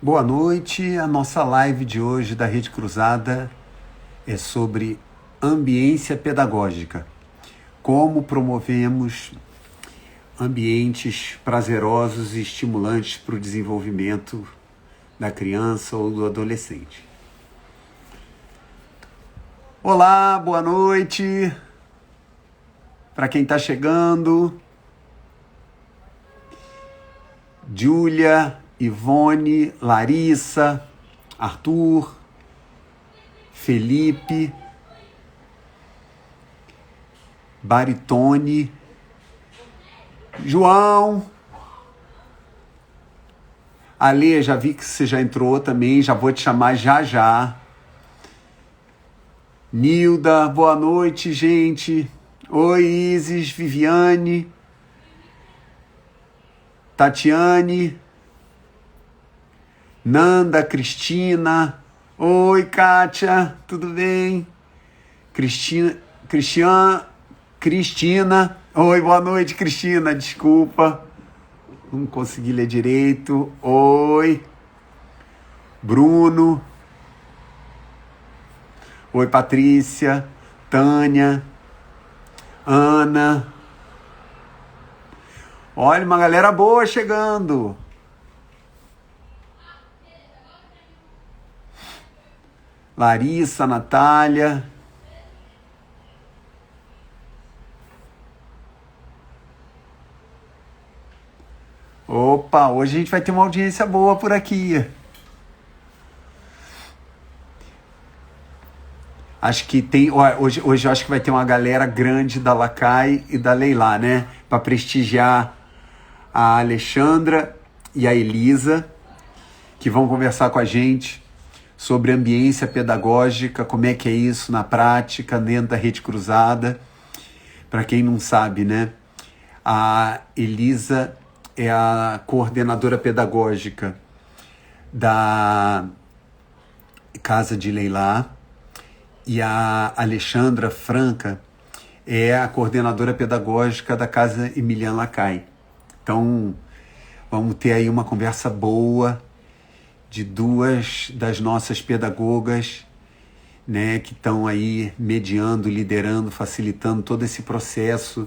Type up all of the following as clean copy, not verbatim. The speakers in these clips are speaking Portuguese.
Boa noite. A nossa live de hoje da Rede Cruzada é sobre ambiência pedagógica. Como promovemos ambientes prazerosos e estimulantes para o desenvolvimento da criança ou do adolescente. Olá, boa noite. Para quem está chegando, Júlia, Ivone, Larissa, Arthur, Felipe, Baritone, João, Ale, já vi que você já entrou também, já vou te chamar já já. Nilda, boa noite, gente. Oi, Isis, Viviane, Tatiane, Nanda, Cristina. Oi, Kátia, tudo bem? Cristina. Oi, boa noite, Cristina, desculpa. Não consegui ler direito. Oi. Bruno. Oi, Patrícia. Tânia. Ana. Olha, uma galera boa chegando. Larissa, Natália. Opa, hoje a gente vai ter uma audiência boa por aqui. Acho que tem. Hoje eu acho que vai ter uma galera grande da Lacai e da Leilá, né? Para prestigiar a Alexandra e a Elisa, que vão conversar com a gente sobre ambiência pedagógica, como é que é isso na prática, dentro da Rede Cruzada. Para quem não sabe, né? A Elisa é a coordenadora pedagógica da Casa de Leilá e a Alexandra Franca é a coordenadora pedagógica da Casa Emiliano Lacai. Então, vamos ter aí uma conversa boa de duas das nossas pedagogas, né, que estão aí mediando, liderando, facilitando todo esse processo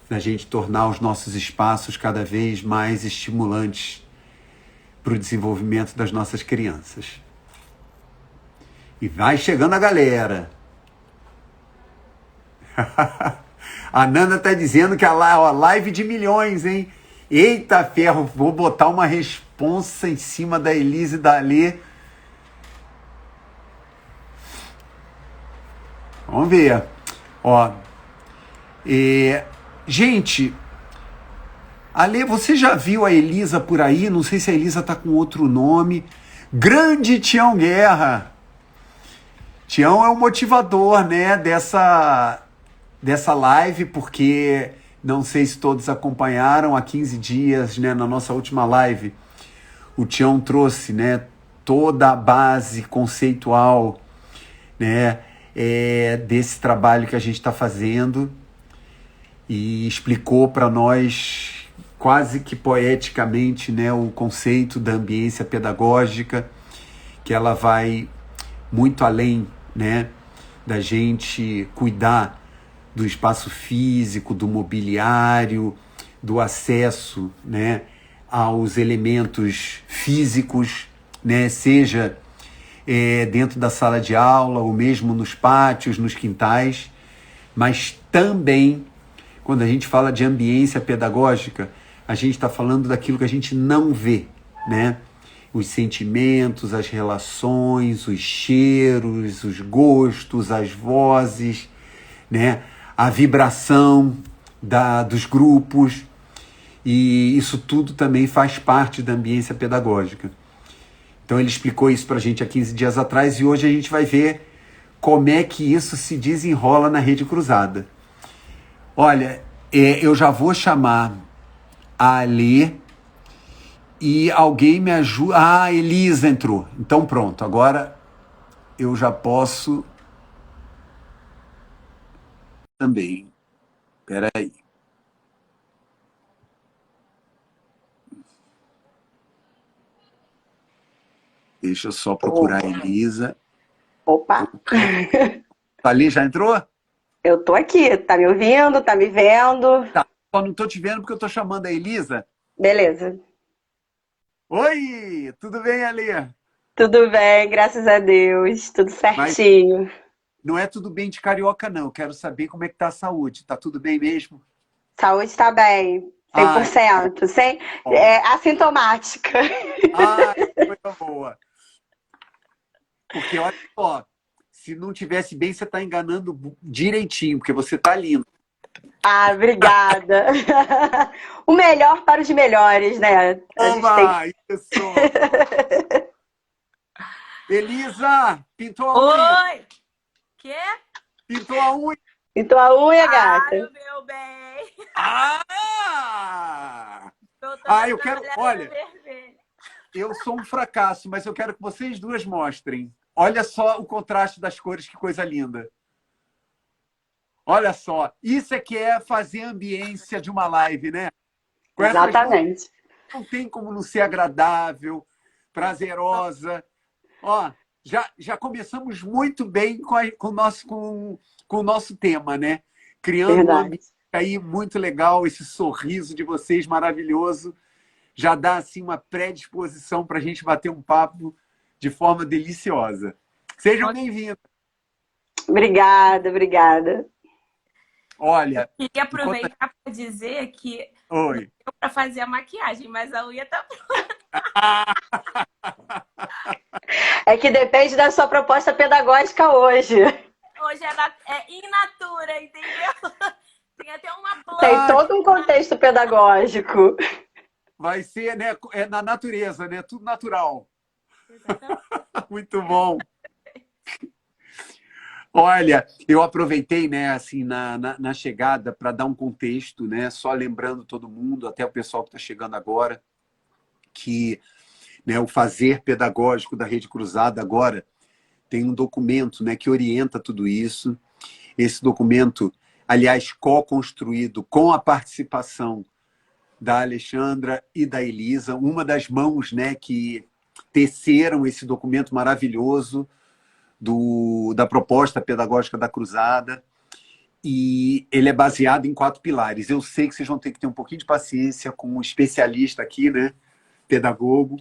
da gente tornar os nossos espaços cada vez mais estimulantes para o desenvolvimento das nossas crianças. E vai chegando a galera. A Nanda tá dizendo que a live de milhões, hein? Eita ferro, vou botar uma responsa em cima da Elise e da Alê. Vamos ver. Ó. Gente, Ale, você já viu a Elisa por aí? Não sei se a Elisa tá com outro nome. Grande Tião Guerra. Tião é o motivador, né, dessa live, porque não sei se todos acompanharam há 15 dias, né, na nossa última live, o Tião trouxe, né, toda a base conceitual, né, desse trabalho que a gente está fazendo e explicou para nós quase que poeticamente, né, o conceito da ambiência pedagógica, que ela vai muito além, né, da gente cuidar do espaço físico, do mobiliário, do acesso, né, aos elementos físicos, né, seja dentro da sala de aula ou mesmo nos pátios, nos quintais, mas também, quando a gente fala de ambiência pedagógica, a gente está falando daquilo que a gente não vê, né? Os sentimentos, as relações, os cheiros, os gostos, as vozes, né? A vibração dos grupos, e isso tudo também faz parte da ambiência pedagógica. Então ele explicou isso para a gente há 15 dias atrás e hoje a gente vai ver como é que isso se desenrola na Rede Cruzada. Olha, eu já vou chamar a Alê e alguém me ajuda. Ah, a Elisa entrou. Então pronto, agora eu já posso também. Espera aí. Deixa eu só procurar a Opa. Elisa. Opa. Ali, já entrou? Eu tô aqui. Tá me ouvindo? Tá me vendo? Tá. Só não estou te vendo porque eu estou chamando a Elisa. Beleza. Oi, tudo bem, Ali? Tudo bem, graças a Deus. Tudo Mas certinho. não é tudo bem de carioca, não. Eu quero saber como é que tá a saúde. Tá tudo bem mesmo? Saúde tá bem. cem por Ai, cento Sem, bom. assintomática. Ai, coisa boa. Porque olha só, se não tivesse bem, você está enganando direitinho, porque você tá lindo. Ah, obrigada. O melhor para os melhores, né? A gente tem que. Oba, isso! Elisa, pintou a unha? Oi! Quê? Pintou a unha? Então a unha, Ai, gata. o meu bem! Ah! Voltando Ah, a eu quero. trabalhar na Olha, vermelha. eu sou um fracasso, mas eu quero que vocês duas mostrem. Olha só o contraste das cores, que coisa linda. Olha só, isso é que é fazer a ambiência de uma live, né? Com essas cores, Exatamente. não tem como não ser agradável, prazerosa. Ó, já começamos muito bem com o nosso tema, né? Criando um Verdade. ambiente aí muito legal, esse sorriso de vocês maravilhoso. Já dá assim uma predisposição para a gente bater um papo de forma deliciosa. Sejam bem-vindos. Obrigada, obrigada. Olha, Queria enquanto... aproveitar para dizer que não Oi. deu para fazer a maquiagem, mas a unha tá. É que depende da sua proposta pedagógica hoje. Hoje é in natura, entendeu? Tem até uma Tem planta. Ah, todo um contexto pedagógico. vai ser, né? É na natureza, né? Tudo natural. Exatamente. Muito bom. Olha, eu aproveitei, né, assim, na chegada para dar um contexto, né, só lembrando todo mundo, até o pessoal que está chegando agora, que, né, o fazer pedagógico da Rede Cruzada agora tem um documento, né, que orienta tudo isso. Esse documento, aliás, co-construído com a participação da Alexandra e da Elisa, uma das mãos, né, que teceram esse documento maravilhoso da proposta pedagógica da Cruzada, e ele é baseado em 4 pilares. Eu sei que vocês vão ter que ter um pouquinho de paciência com um especialista aqui, né, pedagogo,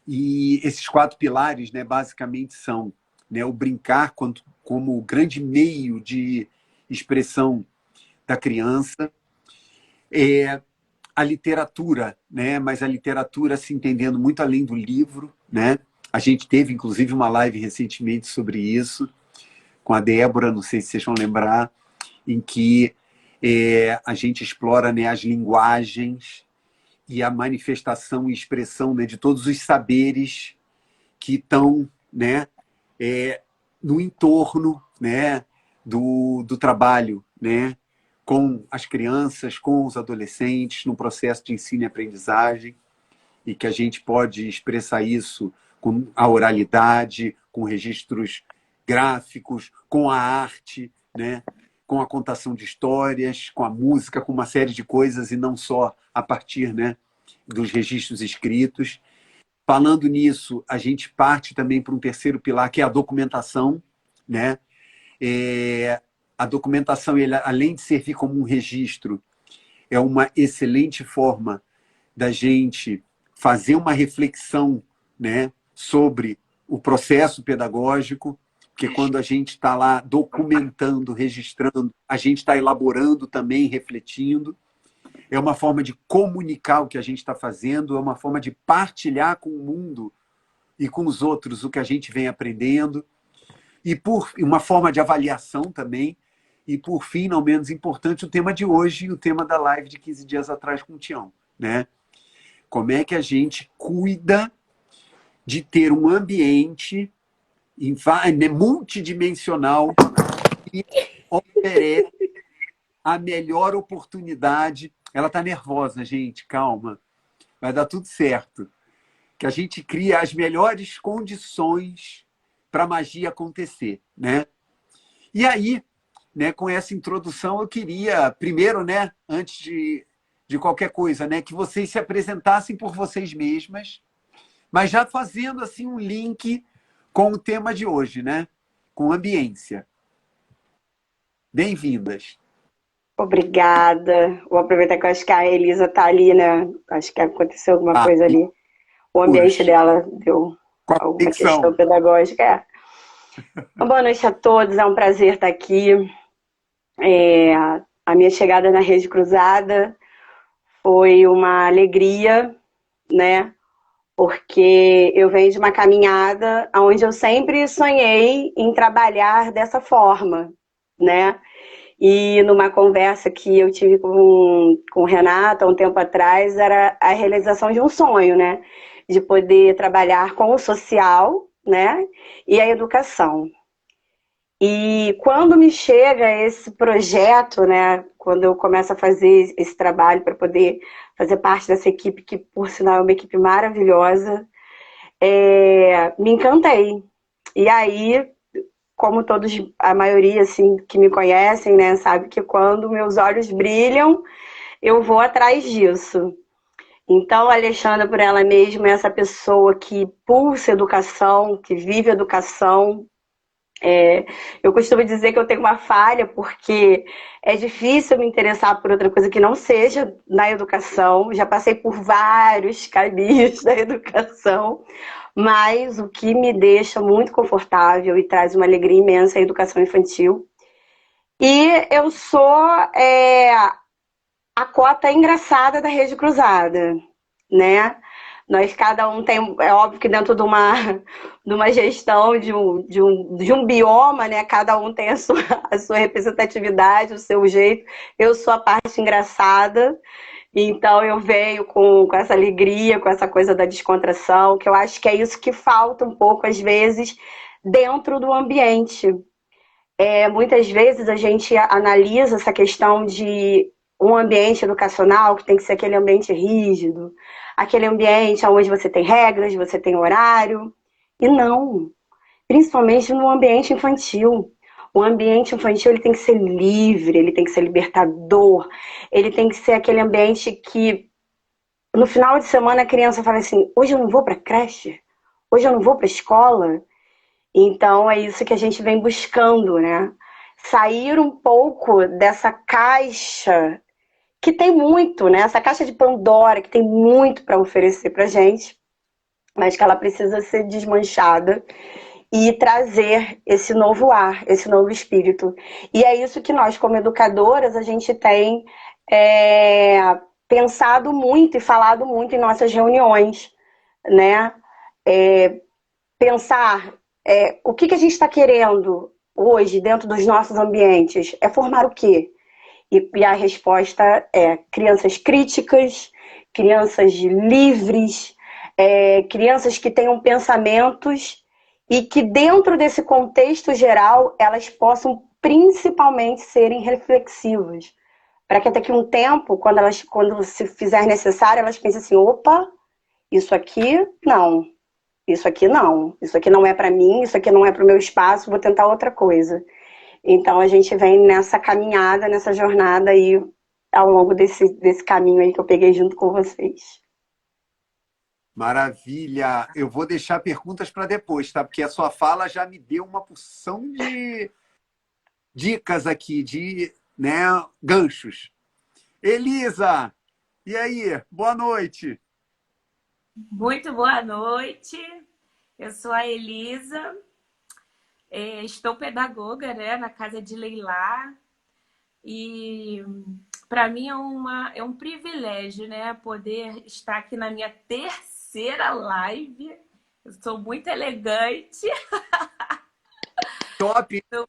e esses 4 pilares, né, basicamente são, né, o brincar como o grande meio de expressão da criança, a literatura, né, mas a literatura se entendendo muito além do livro, né. A gente teve, inclusive, uma live recentemente sobre isso, com a Débora, não sei se vocês vão lembrar, em que a gente explora, né, as linguagens e a manifestação e expressão, né, de todos os saberes que estão, né, no entorno, né, do trabalho, né, com as crianças, com os adolescentes, no processo de ensino e aprendizagem, e que a gente pode expressar isso com a oralidade, com registros gráficos, com a arte, né? Com a contação de histórias, com a música, com uma série de coisas, e não só a partir, né, dos registros escritos. Falando nisso, a gente parte também para um terceiro pilar, que é a documentação, né? A documentação, ele, além de servir como um registro, é uma excelente forma da gente fazer uma reflexão, né, sobre o processo pedagógico, porque quando a gente está lá documentando, registrando, a gente está elaborando também, refletindo. É uma forma de comunicar o que a gente está fazendo, é uma forma de partilhar com o mundo e com os outros o que a gente vem aprendendo, e por uma forma de avaliação também. E, por fim, não menos importante, o tema de hoje, o tema da live de 15 dias atrás com o Tião, né? Como é que a gente cuida de ter um ambiente multidimensional que oferece a melhor oportunidade. Ela está nervosa, gente, calma. Vai dar tudo certo. Que a gente cria as melhores condições para a magia acontecer, né? E aí, né, com essa introdução, eu queria, primeiro, né, antes de qualquer coisa, né, que vocês se apresentassem por vocês mesmas, Mas já fazendo assim um link com o tema de hoje, né? Com ambiência. Bem-vindas. Obrigada. Vou aproveitar que eu acho que a Elisa tá ali, né? Acho que aconteceu alguma Ah, coisa ali. O ambiente puxa, dela deu com a alguma questão conexão. pedagógica. Boa noite a todos, é um prazer estar aqui. A minha chegada na Rede Cruzada foi uma alegria, né? Porque eu venho de uma caminhada onde eu sempre sonhei em trabalhar dessa forma, né? E numa conversa que eu tive com o Renato há um tempo atrás, era a realização de um sonho, né? De poder trabalhar com o social, né? E a educação. E quando me chega esse projeto, né? Quando eu começo a fazer esse trabalho para poder fazer parte dessa equipe, que por sinal é uma equipe maravilhosa, me encantei. E aí, como todos, a maioria assim que me conhecem, né, sabe que quando meus olhos brilham, eu vou atrás disso. Então, a Alexandra, por ela mesma, é essa pessoa que pulsa educação, que vive educação. Eu costumo dizer que eu tenho uma falha, porque é difícil me interessar por outra coisa que não seja na educação. Já passei por vários caminhos da educação, mas o que me deixa muito confortável e traz uma alegria imensa é a educação infantil. E eu sou a cota engraçada da Rede Cruzada, né? Nós cada um tem, é óbvio que dentro de uma gestão de um bioma, né? Cada um tem a sua representatividade, o seu jeito. Eu sou a parte engraçada, então eu venho com essa alegria, com essa coisa da descontração, que eu acho que é isso que falta um pouco, às vezes, dentro do ambiente. Muitas vezes a gente analisa essa questão de um ambiente educacional que tem que ser aquele ambiente rígido, aquele ambiente onde você tem regras, você tem horário. E não, principalmente no ambiente infantil. O ambiente infantil ele tem que ser livre, ele tem que ser libertador, ele tem que ser aquele ambiente que no final de semana a criança fala assim: hoje eu não vou para a creche, hoje eu não vou para a escola. Então é isso que a gente vem buscando, né? Sair um pouco dessa caixa que tem muito, né? Essa caixa de Pandora que tem muito para oferecer para gente, mas que ela precisa ser desmanchada e trazer esse novo ar, esse novo espírito. E é isso que nós, como educadoras, a gente tem pensado muito e falado muito em nossas reuniões, né? Pensar o que a gente está querendo hoje dentro dos nossos ambientes. É formar o quê? E a resposta é crianças críticas, crianças livres, crianças que tenham pensamentos e que dentro desse contexto geral elas possam principalmente serem reflexivas. Para que daqui a um tempo, quando se fizer necessário, elas pensem assim: opa, isso aqui não. Isso aqui não. Isso aqui não é para mim, isso aqui não é para o meu espaço, vou tentar outra coisa. Então a gente vem nessa caminhada, nessa jornada aí, ao longo desse caminho aí que eu peguei junto com vocês. Maravilha. Eu vou deixar perguntas para depois, tá? Porque a sua fala já me deu uma porção de dicas aqui, de, né, ganchos. Elisa, e aí? Boa noite. Muito boa noite. Eu sou a Elisa. Estou pedagoga, né, na casa de Leilá. E para mim é um privilégio, né, poder estar aqui na minha terceira live. Eu sou muito elegante. Top. Tô,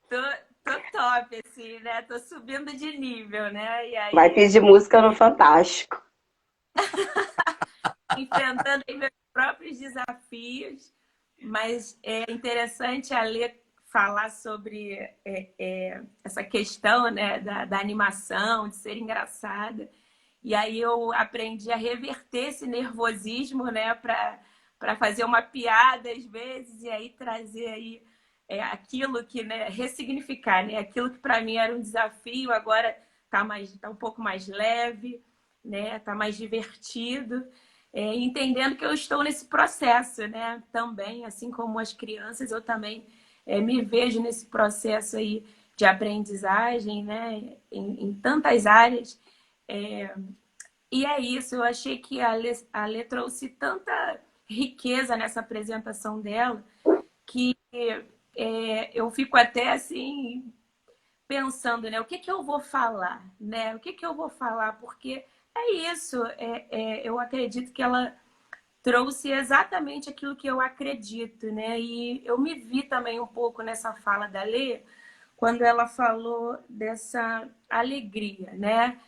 tô top, assim, né? Tô subindo de nível, né? E Vai aí, pedir música no Fantástico. enfrentando aí meus próprios desafios. Mas é interessante a Lê falar sobre essa questão, né, da animação, de ser engraçada. E aí eu aprendi a reverter esse nervosismo, né, para fazer uma piada às vezes e aí trazer aí aquilo que, né, ressignificar, né, aquilo que para mim era um desafio, agora tá um pouco mais leve, né, tá mais divertido. entendendo que eu estou nesse processo, né? Também, assim como as crianças, eu também me vejo nesse processo aí de aprendizagem, né? Em tantas áreas. E é isso, eu achei que a Lê trouxe tanta riqueza nessa apresentação dela que eu fico até assim pensando, né? O que eu vou falar, né? O que eu vou falar? Porque é isso, eu acredito que ela trouxe exatamente aquilo que eu acredito, né? E eu me vi também um pouco nessa fala da Lê, quando ela falou dessa alegria, né?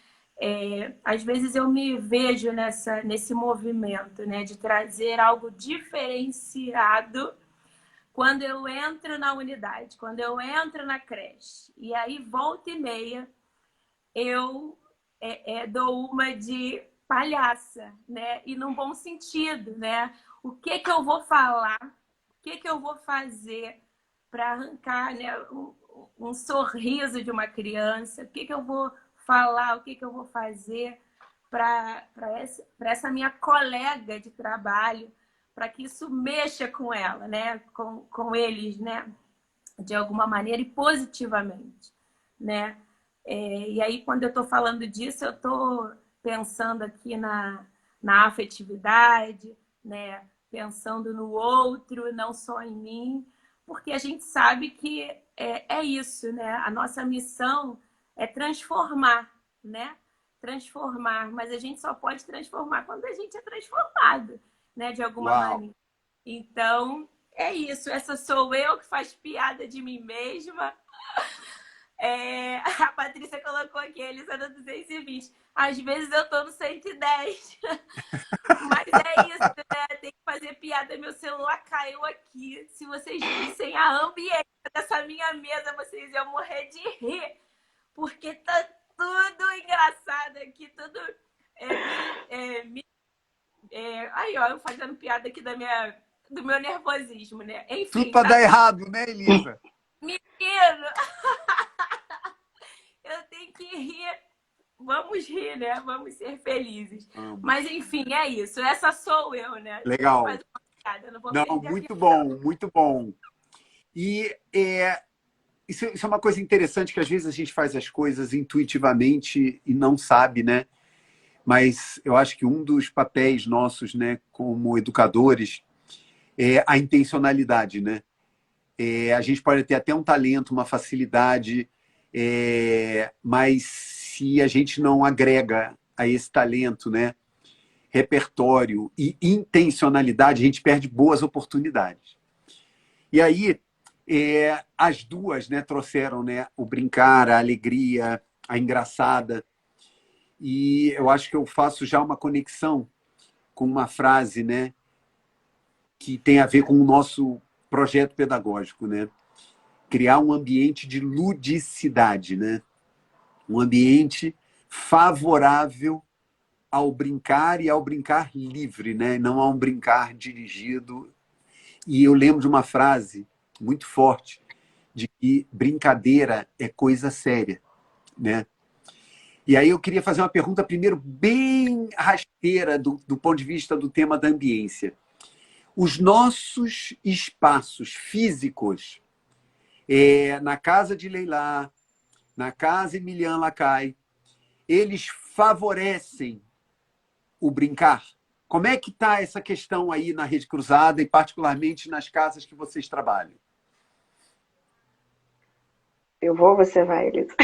Às vezes eu me vejo nesse movimento, né? De trazer algo diferenciado quando eu entro na unidade, quando eu entro na creche. E aí, volta e meia, eu dou uma de palhaça, né? E num bom sentido, né? O que eu vou falar? O que eu vou fazer para arrancar, né, um sorriso de uma criança? O que eu vou falar? O que eu vou fazer para essa minha colega de trabalho, para que isso mexa com ela, né? Com eles, né? De alguma maneira e positivamente, né? E aí, quando eu estou falando disso, eu estou pensando aqui na afetividade, né? Pensando no outro, não só em mim, porque a gente sabe que é isso, né? A nossa missão é transformar, né? Transformar, mas a gente só pode transformar quando a gente é transformado, né? De alguma Uau! maneira. Então, é isso. Essa sou eu que faz piada de mim mesma. A Patrícia colocou aqui, Elisa no 220. Às vezes eu tô no 110. Mas é isso, né? Tem que fazer piada. Meu celular caiu aqui. Se vocês vissem a ambiência dessa minha mesa, vocês iam morrer de rir. Porque tá tudo engraçado aqui, tudo... Aí, ó, eu fazendo piada aqui do meu nervosismo, né? Tudo Enfim, para tá dar errado, né, Elisa? menino! Eu tenho que rir. Vamos rir, né? Vamos ser felizes. Mas, enfim, é isso. Essa sou eu, né? Legal. Vou fazer uma piada, não vou Não, perder a muito piada. bom, muito bom. E isso é uma coisa interessante, que às vezes a gente faz as coisas intuitivamente e não sabe, né? Mas eu acho que um dos papéis nossos, né, como educadores, é a intencionalidade, né? A gente pode ter até um talento, uma facilidade, mas se a gente não agrega a esse talento, né, repertório e intencionalidade, a gente perde boas oportunidades. E aí, as duas, né, trouxeram, né, o brincar, a alegria, a engraçada. E eu acho que eu faço já uma conexão com uma frase, né, que tem a ver com o nosso projeto pedagógico, né? Criar um ambiente de ludicidade, né? Um ambiente favorável ao brincar e ao brincar livre, né? Não a um brincar dirigido. E eu lembro de uma frase muito forte de que brincadeira é coisa séria, né? E aí eu queria fazer uma pergunta primeiro bem rasteira do ponto de vista do tema da ambiência. Os nossos espaços físicos, na casa de Leilá, na casa Emilian Lacai, eles favorecem o brincar? Como é que está essa questão aí na Rede Cruzada e particularmente nas casas que vocês trabalham? Eu vou, você vai, Elisa.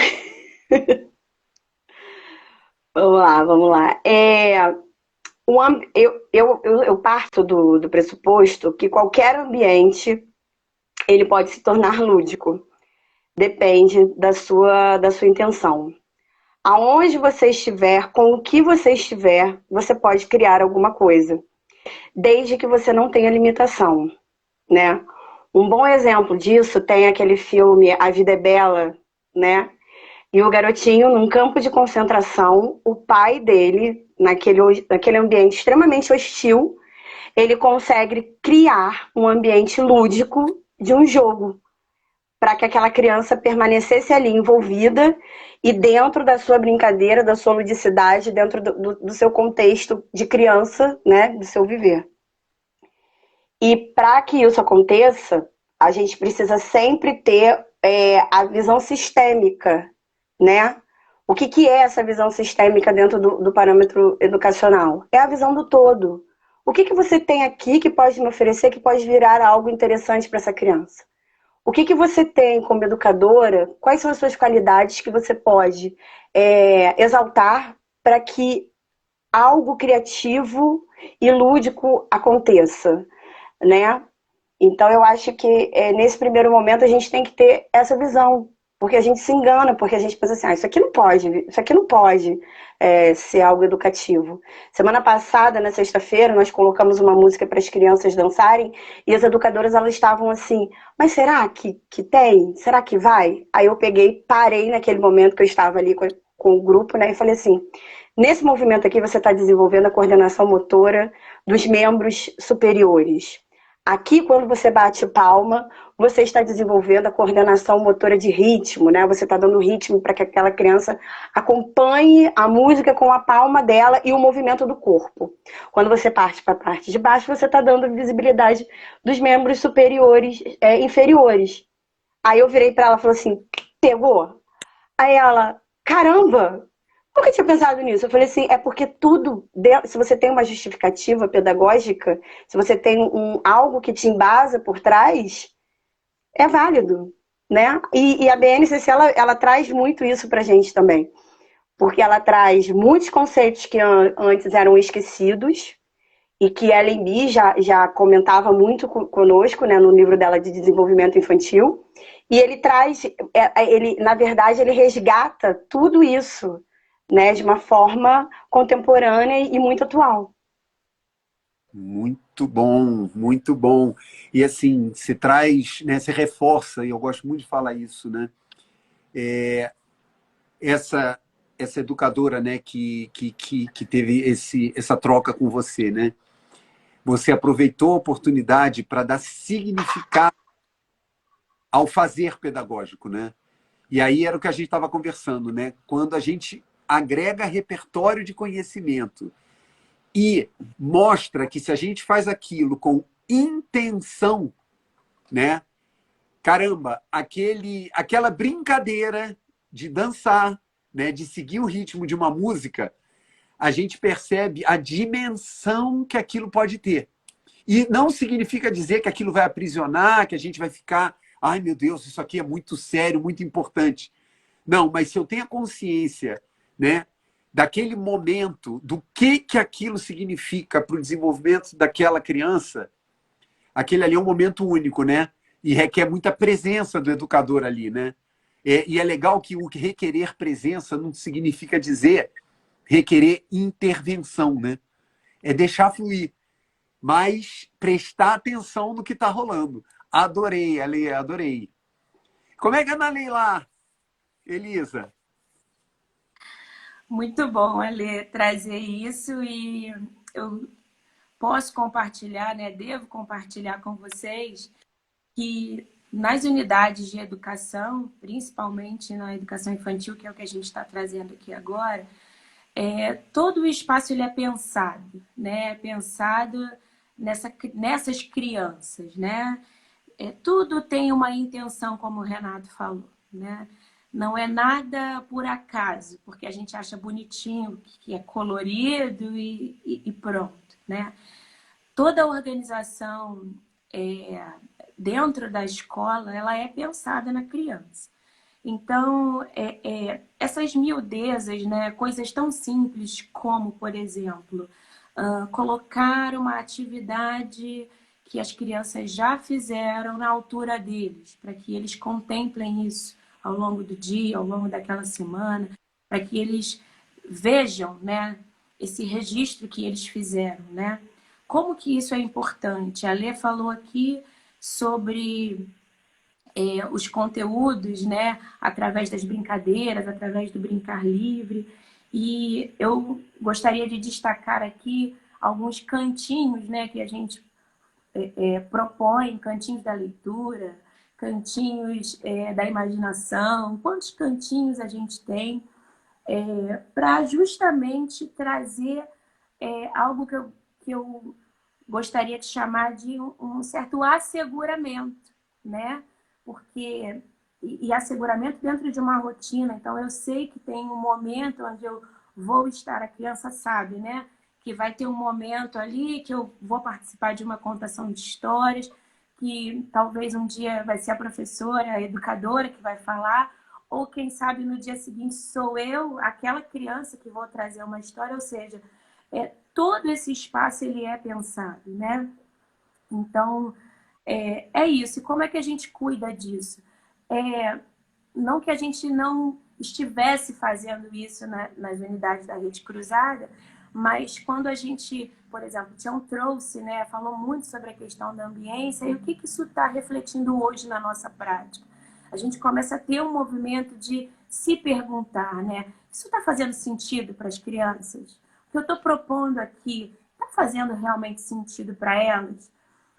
Vamos lá. Eu parto do pressuposto que qualquer ambiente ele pode se tornar lúdico. Depende da sua intenção. Aonde você estiver, com o que você estiver, você pode criar alguma coisa, desde que você não tenha limitação, né? Um bom exemplo disso tem aquele filme A Vida é Bela, né? E o garotinho, num campo de concentração, o pai dele, naquele ambiente extremamente hostil, ele consegue criar um ambiente lúdico de um jogo, para que aquela criança permanecesse ali envolvida e dentro da sua brincadeira, da sua ludicidade, dentro do seu contexto de criança, né, do seu viver. E para que isso aconteça, a gente precisa sempre ter a visão sistêmica, né? O que é essa visão sistêmica dentro do parâmetro educacional? É a visão do todo. O que você tem aqui que pode me oferecer, que pode virar algo interessante para essa criança? O que você tem como educadora? Quais são as suas qualidades que você pode exaltar para que algo criativo e lúdico aconteça, né? Então eu acho que nesse primeiro momento a gente tem que ter essa visão, porque a gente se engana, porque a gente pensa assim, isso aqui não pode ser algo educativo. Semana passada, na sexta-feira, nós colocamos uma música para as crianças dançarem e as educadoras elas estavam assim, mas será que tem? Será que vai? Aí eu parei naquele momento que eu estava ali com o grupo, né, e falei assim, nesse movimento aqui você está desenvolvendo a coordenação motora dos membros superiores. Aqui, quando você bate palma, você está desenvolvendo a coordenação motora de ritmo, né? Você está dando ritmo para que aquela criança acompanhe a música com a palma dela e o movimento do corpo. Quando você parte para a parte de baixo, você está dando visibilidade dos membros superiores, inferiores. Aí eu virei para ela e falei assim, pegou? Aí ela, caramba! Nunca tinha pensado nisso. Eu falei assim, é porque tudo, se você tem uma justificativa pedagógica, se você tem algo que te embasa por trás, é válido, né? E a BNCC, ela traz muito isso pra gente também. Porque ela traz muitos conceitos que antes eram esquecidos e que a Ellen B já comentava muito conosco, né, no livro dela de desenvolvimento infantil. E ele traz, na verdade, ele resgata tudo isso, né, de uma forma contemporânea e muito atual. Muito bom, muito bom. E assim, se traz, né, se reforça, e eu gosto muito de falar isso, né? Essa educadora, né, que teve essa troca com você, né? Você aproveitou a oportunidade para dar significado ao fazer pedagógico, né? E aí era o que a gente estava conversando, né? Quando a gente agrega repertório de conhecimento e mostra que se a gente faz aquilo com intenção, né? Caramba, aquela brincadeira de dançar, né? De seguir o ritmo de uma música, a gente percebe a dimensão que aquilo pode ter. E não significa dizer que aquilo vai aprisionar, que a gente vai ficar, ai meu Deus, isso aqui é muito sério, muito importante. Não, mas se eu tenho a consciência, né, daquele momento, do que aquilo significa para o desenvolvimento daquela criança, aquele ali é um momento único, né? E requer muita presença do educador ali, né? E é legal que o requerer presença não significa dizer requerer intervenção, né? É deixar fluir, mas prestar atenção no que está rolando. Adorei, Ale, adorei. Como é que anda ali lá, Elisa? Muito bom, Ale, trazer isso e eu posso compartilhar, né? Devo compartilhar com vocês que nas unidades de educação, principalmente na educação infantil, que é o que a gente está trazendo aqui agora, todo o espaço ele é pensado, né? Pensado nessas crianças, né? Tudo tem uma intenção, como o Renato falou, né? Não é nada por acaso, porque a gente acha bonitinho, que é colorido e pronto, né? Toda a organização dentro da escola, ela é pensada na criança. Então, essas miudezas, né, coisas tão simples como, por exemplo, colocar uma atividade que as crianças já fizeram na altura deles, para que eles contemplem isso ao longo do dia, ao longo daquela semana, para que eles vejam, né, esse registro que eles fizeram, né? Como que isso é importante? A Lê falou aqui sobre os conteúdos, né, através das brincadeiras, através do brincar livre. E eu gostaria de destacar aqui alguns cantinhos, né, que a gente propõe, cantinhos da leitura, cantinhos da imaginação, quantos cantinhos a gente tem, para justamente trazer algo que eu gostaria de chamar de um certo asseguramento, né? Porque, e asseguramento dentro de uma rotina. Então, eu sei que tem um momento onde eu vou estar, a criança sabe, né? Que vai ter um momento ali que eu vou participar de uma contação de histórias, que talvez um dia vai ser a professora, a educadora que vai falar, ou quem sabe no dia seguinte sou eu, aquela criança que vou trazer uma história, ou seja, todo esse espaço ele é pensado, né? Então, é isso. E como é que a gente cuida disso? Não que a gente não estivesse fazendo isso nas unidades da Rede Cruzada, mas quando a gente, por exemplo, o Tião trouxe, né, falou muito sobre a questão da ambiência, e o que isso está refletindo hoje na nossa prática? A gente começa a ter um movimento de se perguntar, né? Isso está fazendo sentido para as crianças? O que eu estou propondo aqui está fazendo realmente sentido para elas?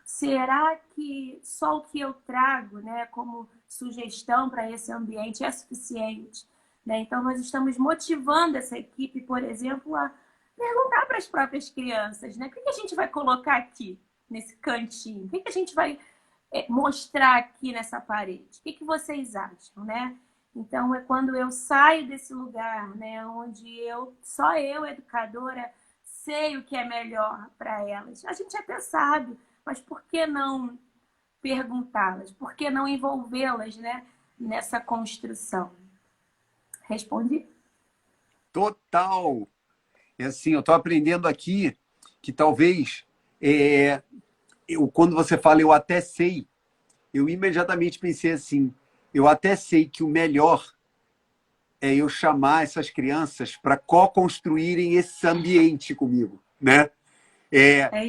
Será que só o que eu trago, né, como sugestão para esse ambiente é suficiente? Né? Então, nós estamos motivando essa equipe, por exemplo, a perguntar para as próprias crianças, né? O que a gente vai colocar aqui, nesse cantinho? O que a gente vai mostrar aqui nessa parede? O que vocês acham, né? Então, é quando eu saio desse lugar, né, onde só eu, educadora, sei o que é melhor para elas. A gente até sabe, mas por que não perguntá-las? Por que não envolvê-las, né, nessa construção? Respondi? Total. Assim, eu estou aprendendo aqui que talvez, quando você fala eu até sei, eu imediatamente pensei assim, eu até sei que o melhor é eu chamar essas crianças para co-construírem esse ambiente comigo, né?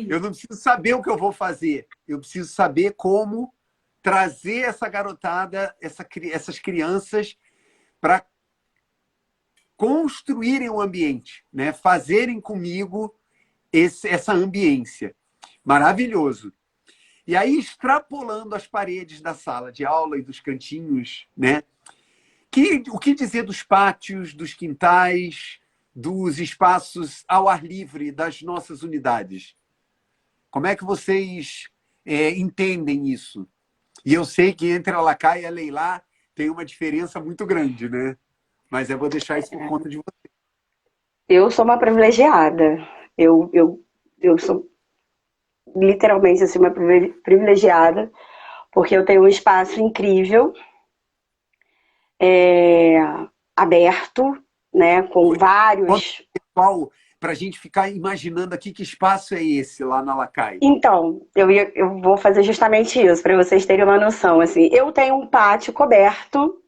Eu não preciso saber o que eu vou fazer, eu preciso saber como trazer essa garotada, essas crianças para construírem um ambiente, né? Fazerem comigo essa ambiência. Maravilhoso. E aí, extrapolando as paredes da sala de aula e dos cantinhos, né? O que dizer dos pátios, dos quintais, dos espaços ao ar livre das nossas unidades? Como é que vocês entendem isso? E eu sei que entre a Lacai e a Leilá tem uma diferença muito grande, né? Mas eu vou deixar isso por conta de você. Eu sou uma privilegiada. Eu sou literalmente assim, uma privilegiada, porque eu tenho um espaço incrível, aberto, né, com vários... Para a gente ficar imaginando aqui que espaço é esse lá na Lacai. Então, eu vou fazer justamente isso, para vocês terem uma noção. Assim, eu tenho um pátio coberto,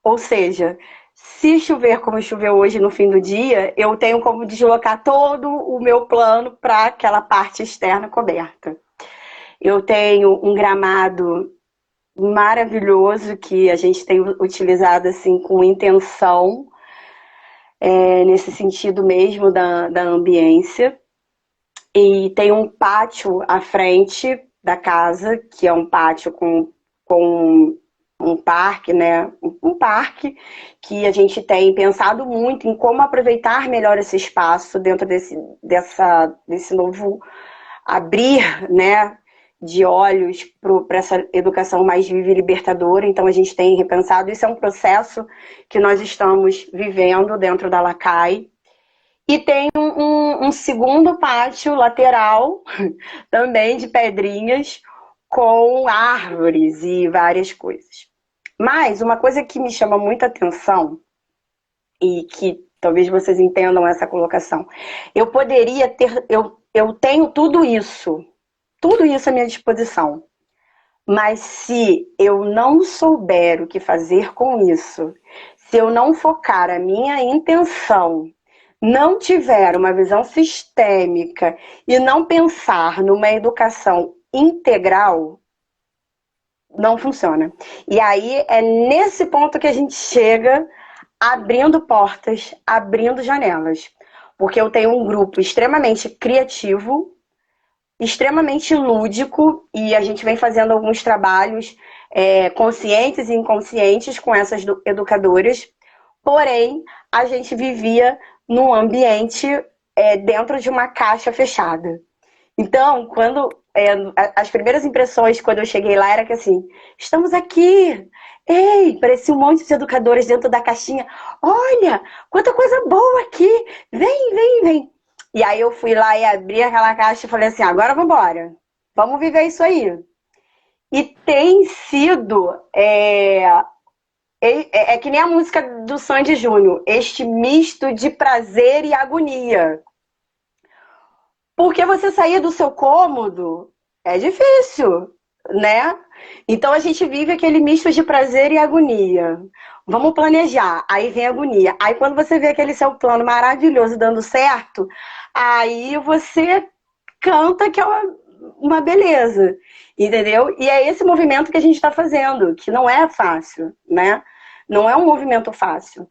ou seja, se chover como choveu hoje no fim do dia, eu tenho como deslocar todo o meu plano para aquela parte externa coberta. Eu tenho um gramado maravilhoso que a gente tem utilizado assim com intenção, nesse sentido mesmo da ambiência. E tem um pátio à frente da casa, que é um pátio com um parque, né? Um parque que a gente tem pensado muito em como aproveitar melhor esse espaço dentro desse novo abrir, né, de olhos para essa educação mais viva e libertadora. Então a gente tem repensado, isso é um processo que nós estamos vivendo dentro da Lacai. E tem um segundo pátio lateral, também de pedrinhas, com árvores e várias coisas. Mas uma coisa que me chama muita atenção, e que talvez vocês entendam essa colocação, eu poderia ter, eu tenho tudo isso à minha disposição. Mas se eu não souber o que fazer com isso, se eu não focar a minha intenção, não tiver uma visão sistêmica e não pensar numa educação integral, não funciona. E aí é nesse ponto que a gente chega abrindo portas, abrindo janelas. Porque eu tenho um grupo extremamente criativo, extremamente lúdico, e a gente vem fazendo alguns trabalhos conscientes e inconscientes com essas educadoras, porém, a gente vivia num ambiente dentro de uma caixa fechada. Então, as primeiras impressões quando eu cheguei lá era que assim, estamos aqui, ei, parecia um monte de educadores dentro da caixinha, olha, quanta coisa boa aqui, vem, vem, vem. E aí eu fui lá e abri aquela caixa e falei assim, agora vamos embora, vamos viver isso aí. E tem sido, que nem a música do Sandy Júnior, este misto de prazer e agonia. Porque você sair do seu cômodo é difícil, né? Então a gente vive aquele misto de prazer e agonia. Vamos planejar, aí vem a agonia. Aí quando você vê aquele seu plano maravilhoso dando certo, aí você canta que é uma beleza, entendeu? E é esse movimento que a gente está fazendo, que não é fácil, né? Não é um movimento fácil.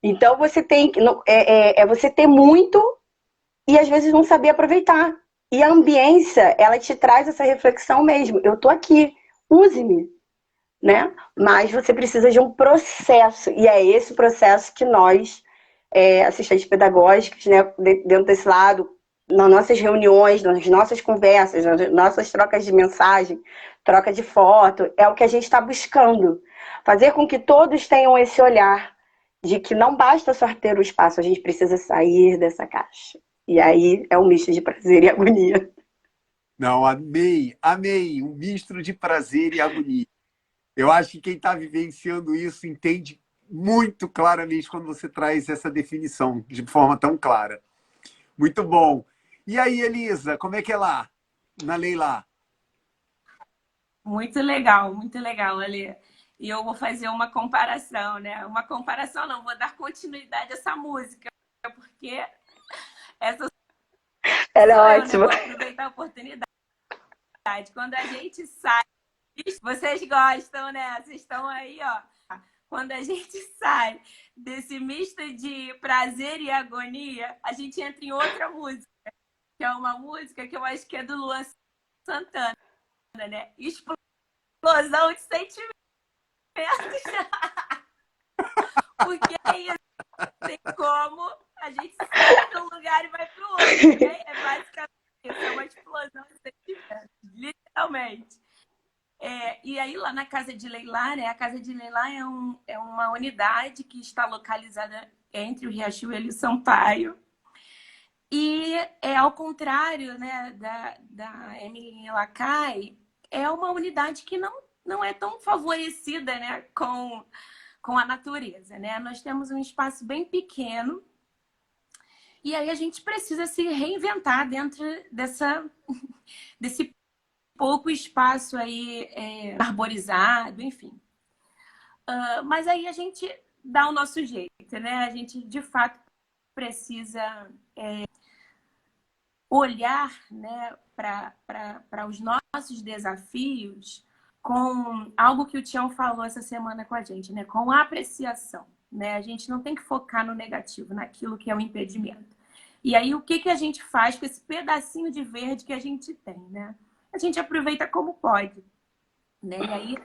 Então você tem você ter muito e às vezes não saber aproveitar. E a ambiência, ela te traz essa reflexão mesmo. Eu tô aqui, use-me, né? Mas você precisa de um processo. E é esse processo que nós, assistentes pedagógicos, né, dentro desse lado, nas nossas reuniões, nas nossas conversas, nas nossas trocas de mensagem, troca de foto, é o que a gente está buscando. Fazer com que todos tenham esse olhar de que não basta só ter o espaço, a gente precisa sair dessa caixa. E aí é um misto de prazer e agonia. Não, amei, amei. Um misto de prazer e agonia. Eu acho que quem está vivenciando isso entende muito claramente quando você traz essa definição de forma tão clara. Muito bom. E aí, Elisa, como é que é lá, na Leilá? Muito legal, Ale. E eu vou fazer uma comparação, né? Uma comparação não, vou dar continuidade a essa música, porque essa ela é eu, né? ótima. Vou aproveitar a oportunidade. Quando a gente sai, vocês gostam, né? Vocês estão aí, ó. Quando a gente sai desse misto de prazer e agonia, a gente entra em outra música, que é uma música que eu acho que é do Luan Santana, né? Explosão de sentimentos. Porque é isso. Tem como a gente sai de um lugar e vai para o outro, né? É basicamente isso, é uma explosão de sentimentos, literalmente. E aí, lá na Casa de Leilá, né? A Casa de Leilá é uma unidade que está localizada entre o Riachuelo e o Sampaio. E ao contrário, né, da Emily Lacai, é uma unidade que não é tão favorecida, né, com a natureza, né? Nós temos um espaço bem pequeno e aí a gente precisa se reinventar dentro desse pouco espaço aí arborizado, enfim. Mas aí a gente dá o nosso jeito, né? A gente, de fato, precisa olhar, né, para os nossos desafios com algo que o Tião falou essa semana com a gente, né? Com apreciação, né? A gente não tem que focar no negativo, naquilo que é um impedimento. E aí, o que a gente faz com esse pedacinho de verde que a gente tem, né? A gente aproveita como pode, né? E aí,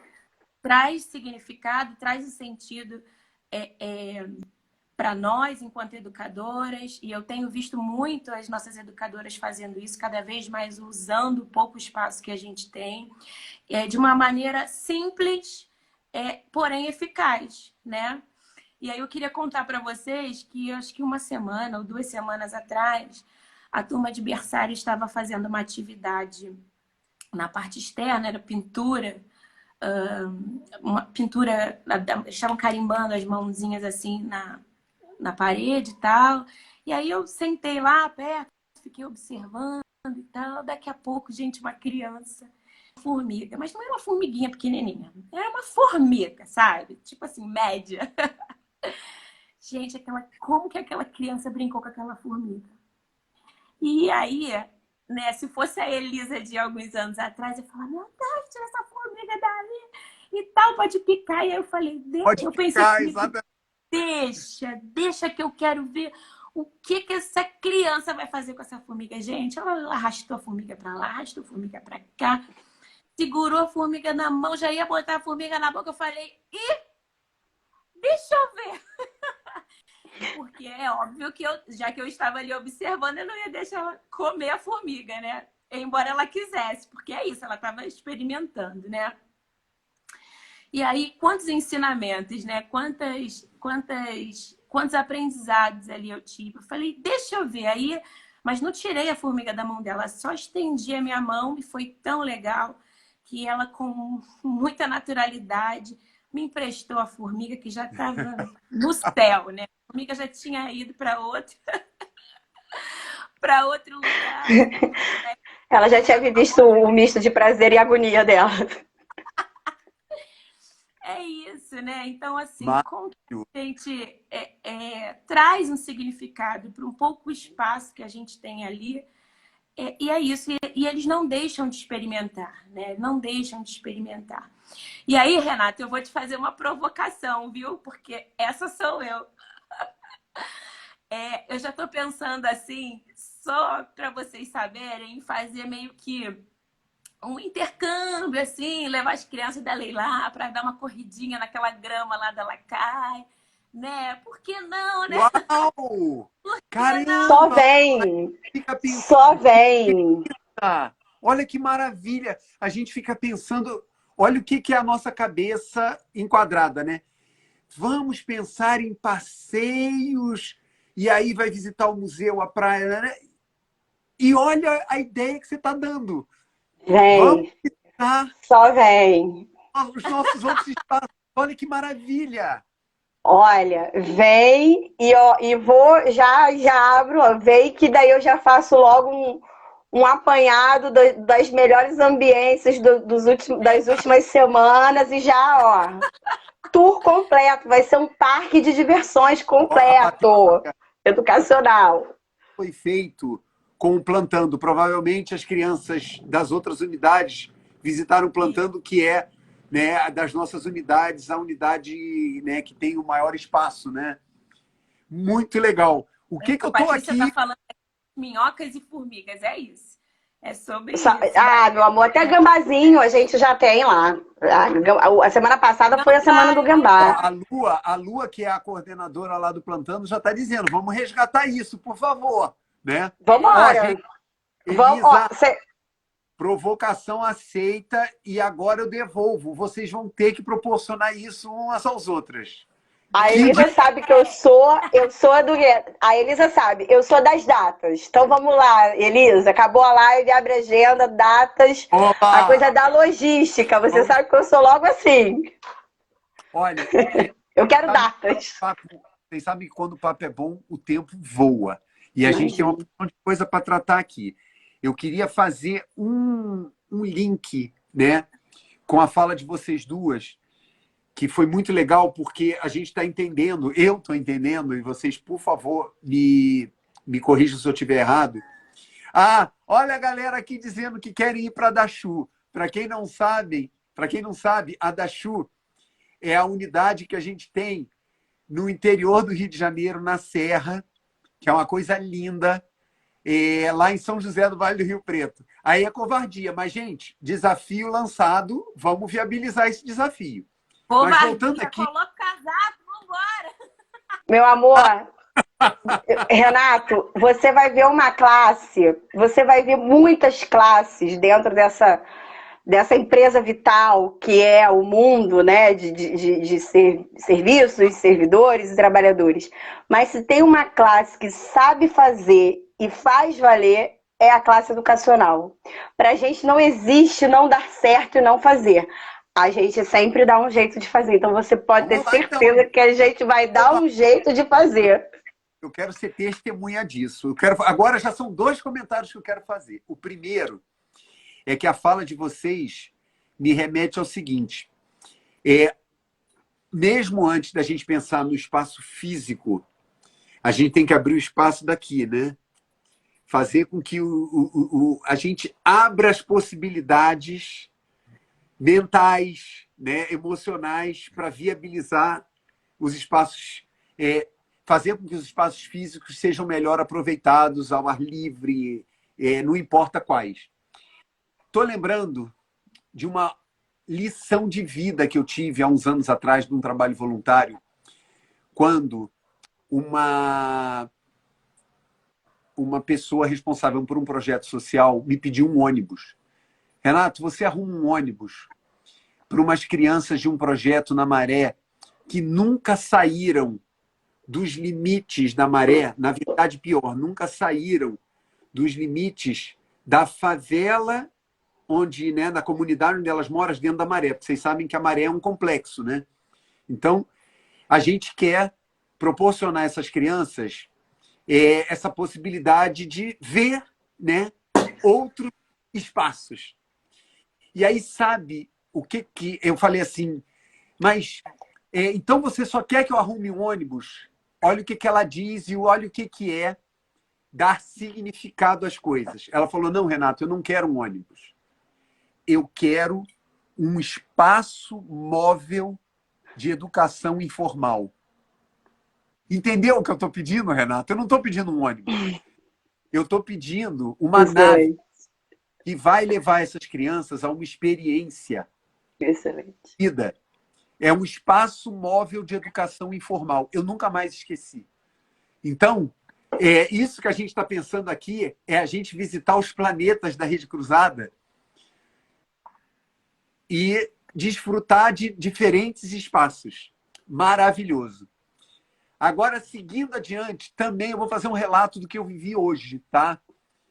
traz significado, traz o sentido para nós, enquanto educadoras, e eu tenho visto muito as nossas educadoras fazendo isso, cada vez mais usando o pouco espaço que a gente tem, de uma maneira simples, porém eficaz, né? E aí eu queria contar para vocês que acho que uma semana ou 2 semanas atrás, a turma de berçário estava fazendo uma atividade na parte externa, era pintura, uma pintura, estavam carimbando as mãozinhas assim na parede e tal. E aí eu sentei lá perto, fiquei observando e tal. Daqui a pouco, gente, uma criança, formiga, mas não é uma formiguinha pequenininha, era uma formiga, sabe? Tipo assim, média. Gente, como que aquela criança brincou com aquela formiga? E aí, né, se fosse a Elisa de alguns anos atrás, eu falava, meu Deus, tira essa formiga dali e tal, pode picar. E aí eu falei, eu pensei comigo, deixa que eu quero ver o que essa criança vai fazer com essa formiga. Gente, ela arrastou a formiga para lá, arrastou a formiga para cá. segurou a formiga na mão, já ia botar a formiga na boca. Eu falei, deixa eu ver. Porque é óbvio que já que eu estava ali observando, eu não ia deixar ela comer a formiga, né? Embora ela quisesse, porque é isso, ela estava experimentando, né? E aí, quantos ensinamentos, né? Quantos aprendizados ali eu tive. Eu falei, deixa eu ver. Aí, mas não tirei a formiga da mão dela, só estendi a minha mão e foi tão legal que ela, com muita naturalidade, me emprestou a formiga que já estava no céu, né? A formiga já tinha ido para outro lugar. Ela já tinha visto o misto de prazer e agonia dela. É isso, né? Então, assim, Mas, como que a gente traz um significado para um pouco o espaço que a gente tem ali, e é isso. E eles não deixam de experimentar, né? Não deixam de experimentar. E aí, Renata, eu vou te fazer uma provocação, viu? Porque essa sou eu. Eu já estou pensando assim, só para vocês saberem, fazer meio que um intercâmbio, assim, levar as crianças da Leilá para dar uma corridinha naquela grama lá da Lacai, né? Por que não, né? uau! Só Caramba! vem! Fica Só pensando, vem! olha que maravilha! A gente fica pensando, olha o que é a nossa cabeça enquadrada, né? Vamos pensar em passeios, e aí vai visitar o museu, a praia, né? E olha a ideia que você está dando. Vamos Vem! visitar Só vem! os nossos outros espaços. Olha que maravilha! Olha, vem e vou, já abro, ó, vem que daí eu já faço logo um apanhado das melhores ambiências das últimas semanas e já, ó, tour completo, vai ser um parque de diversões Ó, a completo, educacional. foi feito com o plantando. Provavelmente as crianças das outras unidades visitaram o plantando, que é, né, das nossas unidades, a unidade, né, que tem o maior espaço, né? Muito legal. O que eu A estou Patrícia aqui... está falando de minhocas e formigas, é isso. É sobre isso. Meu amor, até gambazinho a gente já tem lá. A semana passada foi a semana do gambá. A Lua, que é a coordenadora lá do plantando, já está dizendo, vamos resgatar isso, por favor. Né? Vambora. Gente, Vamos, ó, Elisa, provocação aceita e agora eu devolvo. Vocês vão ter que proporcionar isso umas às outras. A Elisa sabe que eu sou do... A Elisa sabe, eu sou das datas. Então vamos lá, Elisa, acabou a live, abre a agenda, datas, Opa! a coisa da logística. Você sabe que eu sou logo assim. Olha, eu quero datas. Vocês sabem que quando o papo é bom, o tempo voa. E a gente tem uma porção de coisa para tratar aqui. Eu queria fazer um link, né, com a fala de vocês duas, que foi muito legal, porque a gente está entendendo, eu estou entendendo, e vocês, por favor, me corrijam se eu estiver errado. Olha a galera aqui dizendo que querem ir para a Dachu. Para quem não sabe, a Dachu é a unidade que a gente tem no interior do Rio de Janeiro, na Serra, que é uma coisa linda, lá em São José do Vale do Rio Preto. Aí é covardia, mas, gente, desafio lançado, vamos viabilizar esse desafio. Mas voltando aqui... Coloca o casaco, vambora! Meu amor, Renato, você vai ver uma classe, você vai ver muitas classes dentro dessa empresa vital que é o mundo, né, de serviços, servidores e trabalhadores. Mas se tem uma classe que sabe fazer e faz valer, é a classe educacional. Para a gente não existe não dar certo e não fazer. A gente sempre dá um jeito de fazer. Então você pode ter certeza que a gente vai dar um jeito de fazer. Eu quero ser testemunha disso. Agora já são 2 comentários que eu quero fazer. O primeiro é que a fala de vocês me remete ao seguinte. Mesmo antes da gente pensar no espaço físico, a gente tem que abrir o espaço daqui, né? Fazer com que a gente abra as possibilidades mentais, né, emocionais, para viabilizar os espaços, fazer com que os espaços físicos sejam melhor aproveitados ao ar livre, não importa quais. Estou lembrando de uma lição de vida que eu tive há uns anos atrás, num trabalho voluntário, quando uma pessoa responsável por um projeto social me pediu um ônibus. Renato, você arruma um ônibus para umas crianças de um projeto na Maré que nunca saíram dos limites da Maré, na verdade, pior, nunca saíram dos limites da favela onde, né, na comunidade onde elas moram, dentro da Maré, porque vocês sabem que a Maré é um complexo, né? Então, a gente quer proporcionar a essas crianças essa possibilidade de ver, né, outros espaços. E aí, sabe o que eu falei assim, mas então você só quer que eu arrume um ônibus? Olha o que ela diz e olha o que é dar significado às coisas. Ela falou, não, Renato, eu não quero um ônibus. Eu quero um espaço móvel de educação informal. Entendeu o que eu estou pedindo, Renato? Eu não estou pedindo um ônibus. Eu estou pedindo uma nave Excelente, que vai levar essas crianças a uma experiência excelente. vida. É um espaço móvel de educação informal. Eu nunca mais esqueci. Então, isso que a gente está pensando aqui é a gente visitar os planetas da Rede Cruzada e desfrutar de diferentes espaços. Maravilhoso. Agora, seguindo adiante, também eu vou fazer um relato do que eu vivi hoje, tá?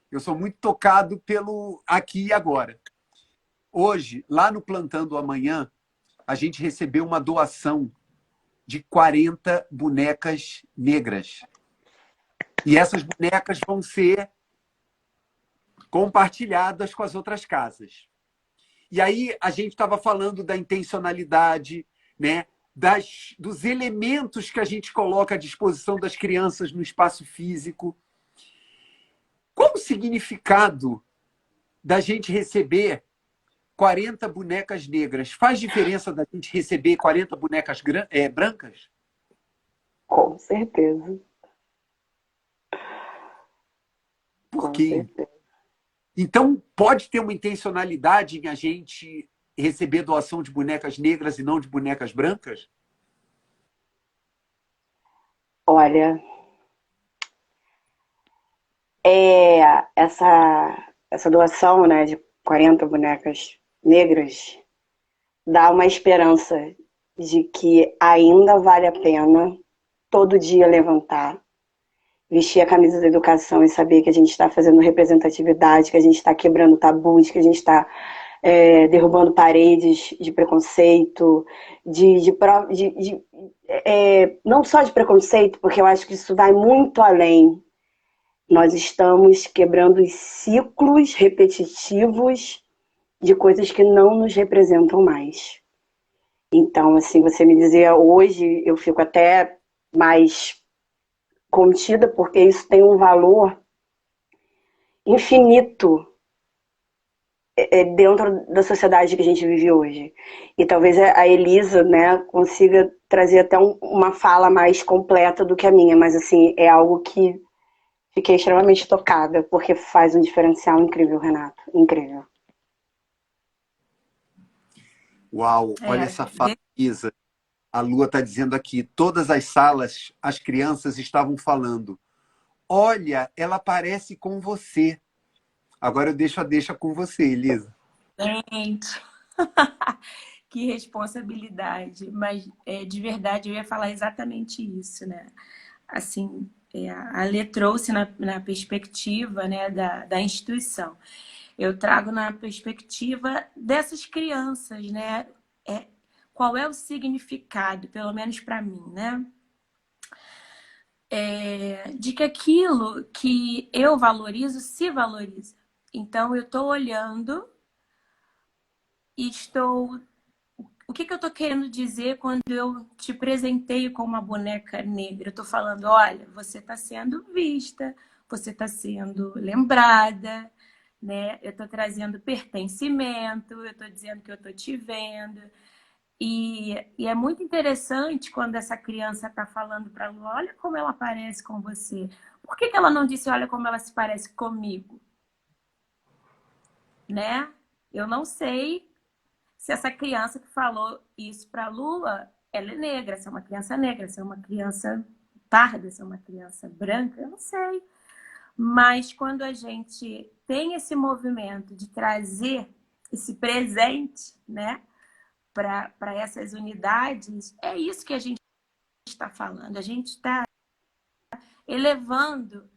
Eu sou muito tocado pelo aqui e agora. Hoje, lá no Plantando Amanhã, a gente recebeu uma doação de 40 bonecas negras. E essas bonecas vão ser compartilhadas com as outras casas. E aí a gente estava falando da intencionalidade, né? Dos elementos que a gente coloca à disposição das crianças no espaço físico. Qual o significado da gente receber 40 bonecas negras? Faz diferença da gente receber 40 bonecas brancas? Com certeza, com Porque certeza. então pode ter uma intencionalidade em a gente receber doação de bonecas negras e não de bonecas brancas? Olha, essa doação, né, de 40 bonecas negras dá uma esperança de que ainda vale a pena todo dia levantar, vestir a camisa da educação e saber que a gente está fazendo representatividade, que a gente está quebrando tabus, que a gente está derrubando paredes de preconceito, não só de preconceito, porque eu acho que isso vai muito além. Nós estamos quebrando os ciclos repetitivos de coisas que não nos representam mais. Então, assim, você me dizia hoje, eu fico até mais contida, porque isso tem um valor infinito dentro da sociedade que a gente vive hoje. E talvez a Elisa, né, consiga trazer até uma fala mais completa do que a minha, mas assim, é algo que fiquei extremamente tocada, porque faz um diferencial incrível, Renato. Incrível. Uau, olha essa fala, Isa. A Lua está dizendo aqui, todas as salas, as crianças estavam falando, olha, ela parece com você. Agora eu deixa com você, Elisa. Gente, que responsabilidade. Mas, de verdade, eu ia falar exatamente isso, né? Assim, a Lê trouxe na perspectiva, né, da instituição. Eu trago na perspectiva dessas crianças, né? Qual é o significado, pelo menos para mim, né? De que aquilo que eu valorizo se valoriza. Então, eu estou olhando e estou... O que eu estou querendo dizer quando eu te presenteio com uma boneca negra? Eu estou falando, olha, você está sendo vista, você está sendo lembrada, né? Eu estou trazendo pertencimento, eu estou dizendo que eu estou te vendo. E é muito interessante quando essa criança está falando para a Lu, olha como ela parece com você. Por que ela não disse, olha como ela se parece comigo? Né? Eu não sei se essa criança que falou isso para a Lua, ela é negra, se é uma criança negra, se é uma criança parda, se é uma criança branca, eu não sei. Mas quando a gente tem esse movimento de trazer esse presente, né, para essas unidades, é isso que a gente está falando. A gente está elevando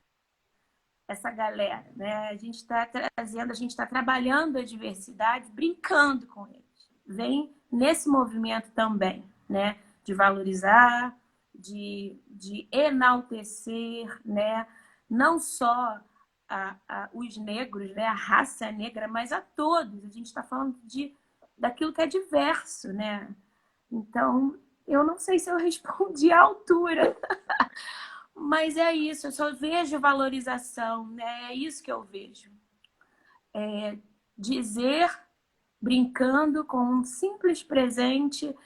essa galera, né? A gente está trazendo, a gente está trabalhando a diversidade, brincando com eles. Vem nesse movimento também, né? De valorizar, de enaltecer, né? Não só os negros, né? A raça negra, mas a todos. A gente está falando daquilo que é diverso, né? Então, eu não sei se eu respondi à altura. Mas é isso, eu só vejo valorização, né? É isso que eu vejo. Dizer, brincando com um simples presente,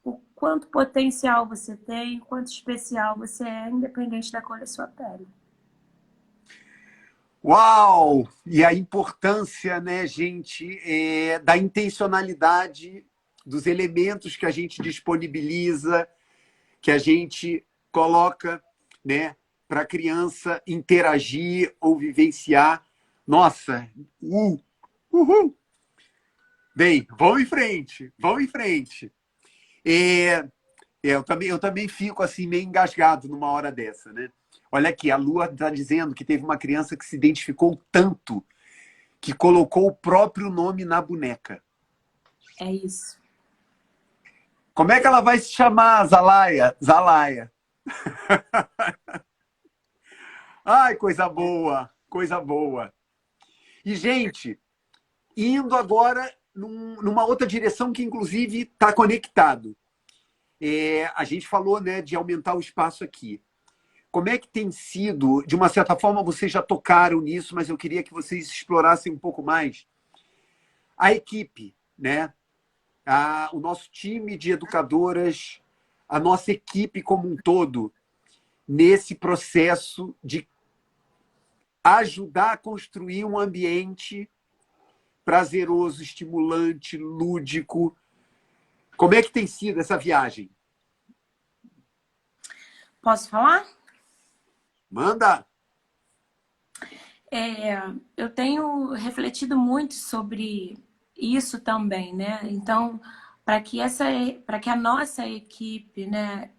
o quanto potencial você tem, o quanto especial você é, independente da cor da sua pele. Uau! E a importância, né, gente, da intencionalidade dos elementos que a gente disponibiliza, que a gente coloca, né, para a criança interagir ou vivenciar. Nossa, uhul! Bem, vamos em frente, vamos em frente. Eu também fico assim meio engasgado numa hora dessa, né? Olha aqui, a Lua está dizendo que teve uma criança que se identificou tanto que colocou o próprio nome na boneca. É isso. Como é que ela vai se chamar, Zalaia? Zalaia. Ai, coisa boa, coisa boa. E, gente, indo agora numa outra direção que, inclusive, está conectado. A gente falou, né, de aumentar o espaço aqui. Como é que tem sido, de uma certa forma, vocês já tocaram nisso, mas eu queria que vocês explorassem um pouco mais a equipe, né? O nosso time de educadoras, a nossa equipe como um todo, nesse processo de ajudar a construir um ambiente prazeroso, estimulante, lúdico. Como é que tem sido essa viagem? Posso falar? Manda! Eu tenho refletido muito sobre isso também, né? Então, para que a nossa equipe, né,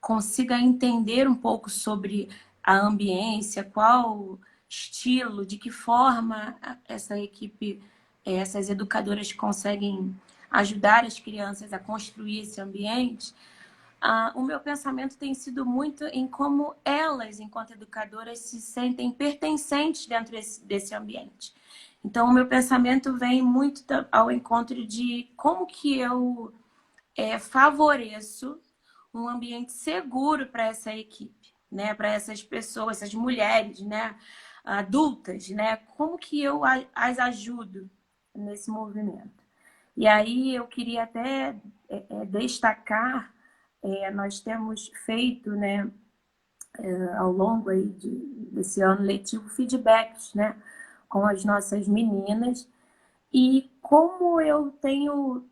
consiga entender um pouco sobre a ambiência, qual estilo, de que forma essa equipe, essas educadoras conseguem ajudar as crianças a construir esse ambiente. O meu pensamento tem sido muito em como elas, enquanto educadoras, se sentem pertencentes dentro desse ambiente. Então, o meu pensamento vem muito ao encontro de como que eu favoreço um ambiente seguro para essa equipe, né? Para essas pessoas, essas mulheres, né? Adultas, né? Como que eu as ajudo nesse movimento? E aí eu queria até destacar, nós temos feito, né, ao longo aí desse ano letivo, feedbacks, né, com as nossas meninas, e como eu tenho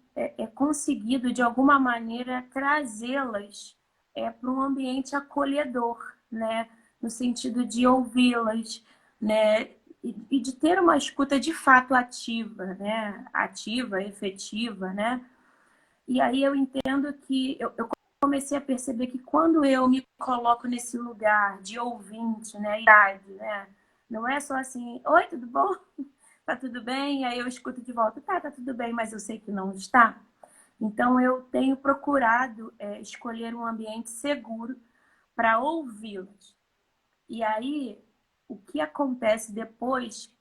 conseguido, de alguma maneira, trazê-las para um ambiente acolhedor, né, no sentido de ouvi-las, né, e de ter uma escuta de fato ativa, né, ativa, efetiva, né. E aí eu entendo que eu comecei a perceber que quando eu me coloco nesse lugar de ouvinte, né, né, não é só assim, oi, tudo bom? Tá tudo bem? E aí eu escuto de volta, tá tudo bem, mas eu sei que não está. Então eu tenho procurado escolher um ambiente seguro para ouvi-los. E aí o que acontece depois,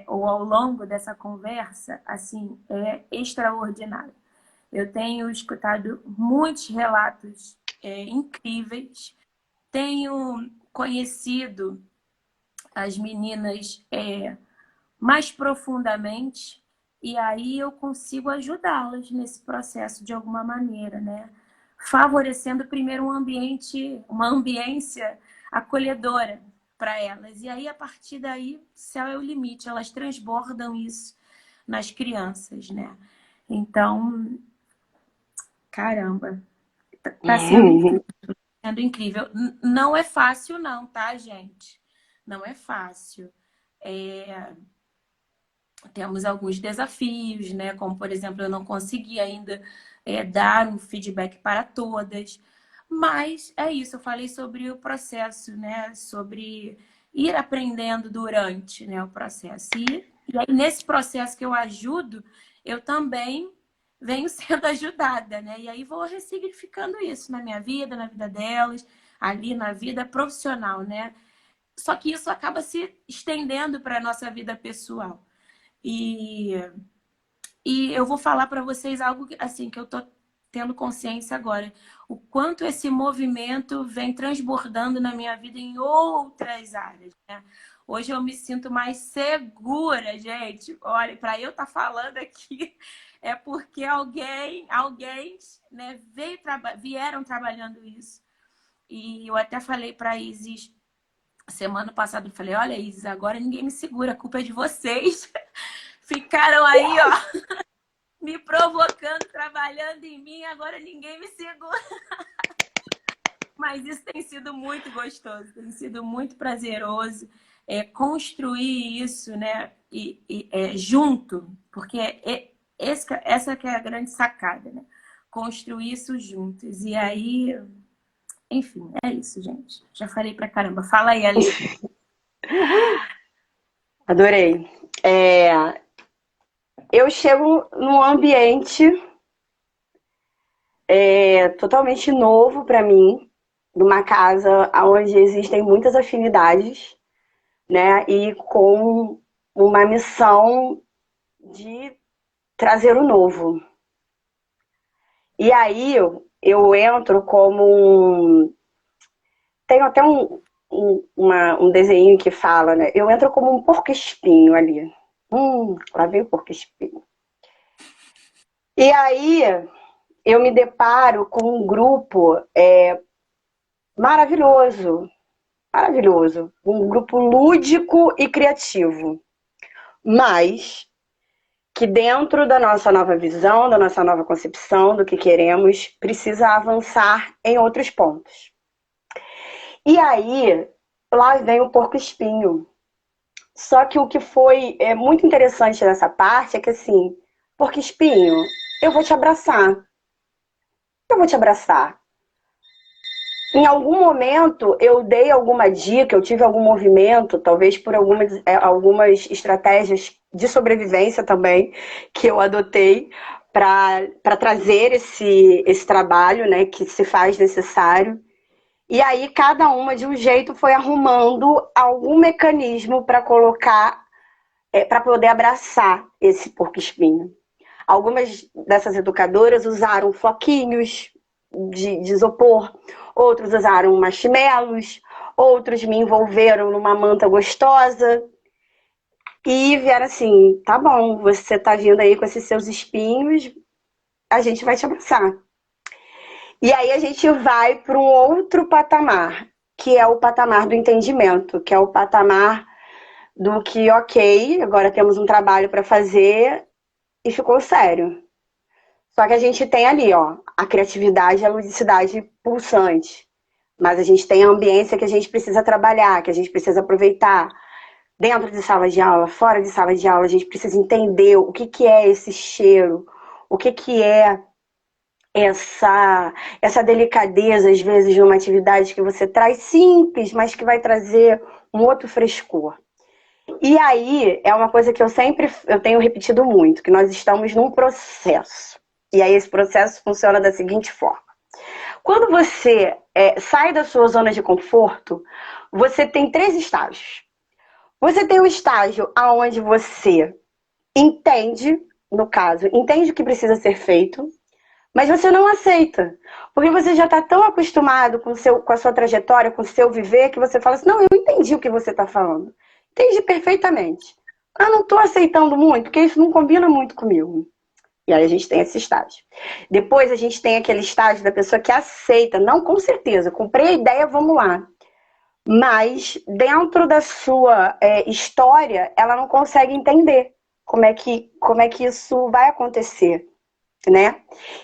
ou ao longo dessa conversa, assim, é extraordinário. Eu tenho escutado muitos relatos incríveis, tenho conhecido as meninas mais profundamente, e aí eu consigo ajudá-las nesse processo de alguma maneira, né? Favorecendo primeiro uma ambiência acolhedora para elas. E aí, a partir daí, o céu é o limite, elas transbordam isso nas crianças, né? Então, caramba, tá sendo incrível. Não é fácil não, tá, gente? Não é fácil. Temos alguns desafios, né? Como, por exemplo, eu não consegui ainda dar um feedback para todas. Mas é isso, eu falei sobre o processo, né? Sobre ir aprendendo durante, né, o processo. E aí, nesse processo que eu ajudo, eu também venho sendo ajudada, né? E aí vou ressignificando isso na minha vida, na vida delas, ali na vida profissional, né? Só que isso acaba se estendendo para a nossa vida pessoal. E, e eu vou falar para vocês algo assim que eu tô tendo consciência agora. O quanto esse movimento vem transbordando na minha vida em outras áreas, né? Hoje eu me sinto mais segura, gente. Olha, para eu estar falando aqui é porque alguém, né, vieram trabalhando isso. E eu até falei para a Isis semana passada, eu falei, olha, Isis, agora ninguém me segura, a culpa é de vocês. Ficaram aí, ó, me provocando, trabalhando em mim, agora ninguém me segura. Mas isso tem sido muito gostoso, tem sido muito prazeroso construir isso, né? Junto, porque essa que é a grande sacada, né? Construir isso juntos. E aí, enfim, é isso, gente. Já falei pra caramba. Fala aí, Ale. Adorei. Eu chego num ambiente totalmente novo para mim, numa casa onde existem muitas afinidades, né? E com uma missão de trazer o novo. E aí eu entro como tem até um desenho que fala, né? Eu entro como um porco-espinho ali. Lá vem o porco-espinho. E aí eu me deparo com um grupo maravilhoso, maravilhoso. Um grupo lúdico e criativo. Mas que dentro da nossa nova visão, da nossa nova concepção, do que queremos, precisa avançar em outros pontos. E aí, lá vem o porco-espinho. Só que o que foi muito interessante nessa parte é que, assim, porco-espinho, eu vou te abraçar. Eu vou te abraçar. Em algum momento, eu dei alguma dica, eu tive algum movimento, talvez por algumas estratégias de sobrevivência também, que eu adotei para trazer esse trabalho, né, que se faz necessário. E aí, cada uma, de um jeito, foi arrumando algum mecanismo para colocar, para poder abraçar esse porco-espinho. Algumas dessas educadoras usaram floquinhos de isopor, outros usaram marshmallows, outros me envolveram numa manta gostosa e vieram assim, tá bom, você tá vindo aí com esses seus espinhos, a gente vai te abraçar. E aí a gente vai para um outro patamar, que é o patamar do entendimento, que é o patamar do que, ok, agora temos um trabalho para fazer e ficou sério. Só que a gente tem ali, ó, a criatividade e a ludicidade pulsante. Mas a gente tem a ambiência que a gente precisa trabalhar, que a gente precisa aproveitar. Dentro de sala de aula, fora de sala de aula, a gente precisa entender o que é esse cheiro, o que é essa delicadeza, às vezes, de uma atividade que você traz simples, mas que vai trazer um outro frescor. E aí, é uma coisa que eu tenho repetido muito, que nós estamos num processo. E aí esse processo funciona da seguinte forma. Quando você sai da sua zona de conforto, você tem 3 estágios. Você tem o estágio onde você entende, no caso, entende o que precisa ser feito, mas você não aceita. Porque você já está tão acostumado com a sua trajetória, com o seu viver, que você fala assim, não, eu entendi o que você está falando. Entendi perfeitamente. Eu não estou aceitando muito, porque isso não combina muito comigo. E aí a gente tem esse estágio. Depois a gente tem aquele estágio da pessoa que aceita. Não, com certeza, comprei a ideia, vamos lá. Mas dentro da sua história, ela não consegue entender como é que isso vai acontecer. né?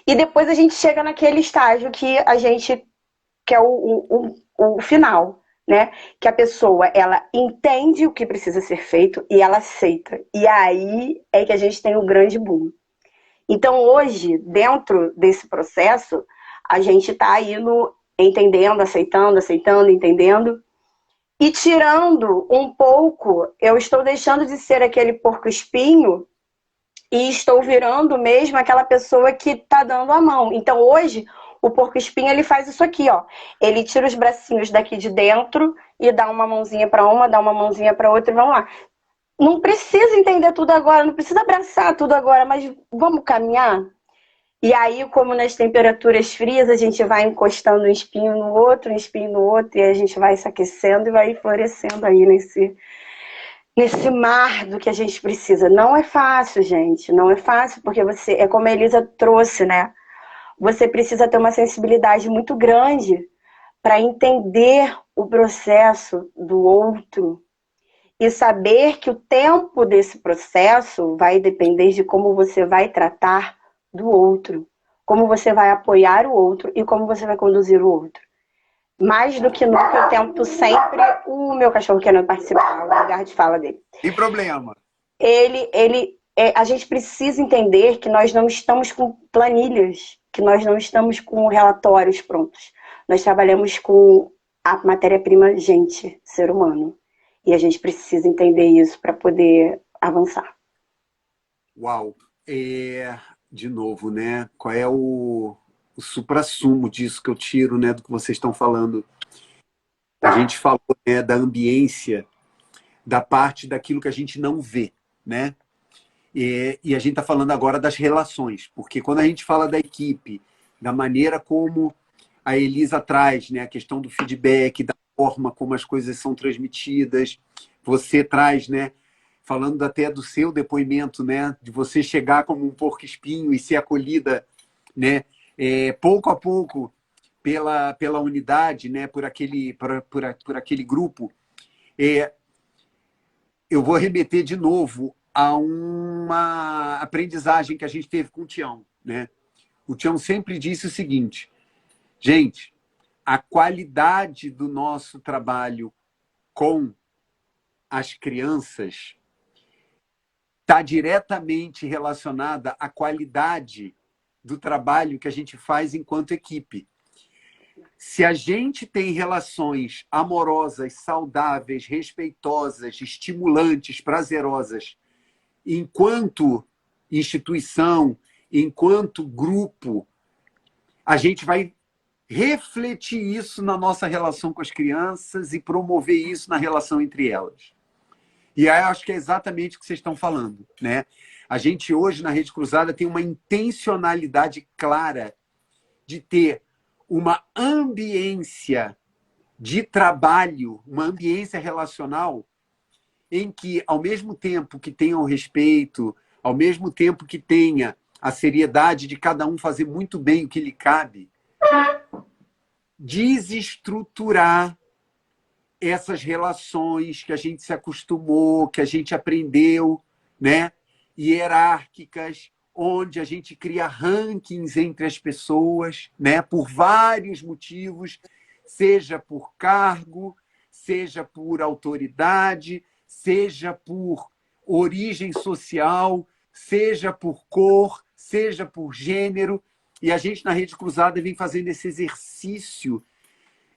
E depois a gente chega naquele estágio que é o final, né? Que a pessoa, ela entende o que precisa ser feito e ela aceita. E aí é que a gente tem o grande boom. Então, hoje, dentro desse processo, a gente está indo entendendo, aceitando, entendendo. E tirando um pouco, eu estou deixando de ser aquele porco-espinho e estou virando mesmo aquela pessoa que está dando a mão. Então, hoje, o porco-espinho, ele faz isso aqui, ó. Ele tira os bracinhos daqui de dentro e dá uma mãozinha para uma, dá uma mãozinha para outra e vamos lá. Não precisa entender tudo agora, não precisa abraçar tudo agora, mas vamos caminhar? E aí, como nas temperaturas frias, a gente vai encostando um espinho no outro, um espinho no outro, e a gente vai se aquecendo e vai florescendo aí nesse mar do que a gente precisa. Não é fácil, gente, não é fácil, porque você, é como a Elisa trouxe, né? Você precisa ter uma sensibilidade muito grande para entender o processo do outro e saber que o tempo desse processo vai depender de como você vai tratar do outro, como você vai apoiar o outro e como você vai conduzir o outro. Mais do que nunca, eu tento sempre... O meu cachorro querendo participar, o lugar de fala dele. Sem problema. A gente precisa entender que nós não estamos com planilhas, que nós não estamos com relatórios prontos. Nós trabalhamos com a matéria-prima gente, ser humano. E a gente precisa entender isso para poder avançar. Uau! De novo, né? Qual é o suprassumo disso que eu tiro, né, do que vocês estão falando? A gente falou, né, da ambiência, da parte daquilo que a gente não vê, né? E a gente está falando agora das relações, porque quando a gente fala da equipe, da maneira como a Elisa traz, né, a questão do feedback, da forma como as coisas são transmitidas, você traz, né, falando até do seu depoimento, né, de você chegar como um porco-espinho e ser acolhida, né, pouco a pouco pela unidade, né, por aquele grupo. Eu vou remeter de novo a uma aprendizagem que a gente teve com o Tião, né? O Tião sempre disse o seguinte: gente, a qualidade do nosso trabalho com as crianças está diretamente relacionada à qualidade do trabalho que a gente faz enquanto equipe. Se a gente tem relações amorosas, saudáveis, respeitosas, estimulantes, prazerosas, enquanto instituição, enquanto grupo, a gente vai refletir isso na nossa relação com as crianças e promover isso na relação entre elas. E aí eu acho que é exatamente o que vocês estão falando, né? A gente hoje na Rede Cruzada tem uma intencionalidade clara de ter uma ambiência de trabalho, uma ambiência relacional em que, ao mesmo tempo que tenha o respeito, ao mesmo tempo que tenha a seriedade de cada um fazer muito bem o que lhe cabe, desestruturar essas relações que a gente se acostumou, que a gente aprendeu, né? Hierárquicas, onde a gente cria rankings entre as pessoas, né? Por vários motivos, seja por cargo, seja por autoridade, seja por origem social, seja por cor, seja por gênero. E a gente, na Rede Cruzada, vem fazendo esse exercício,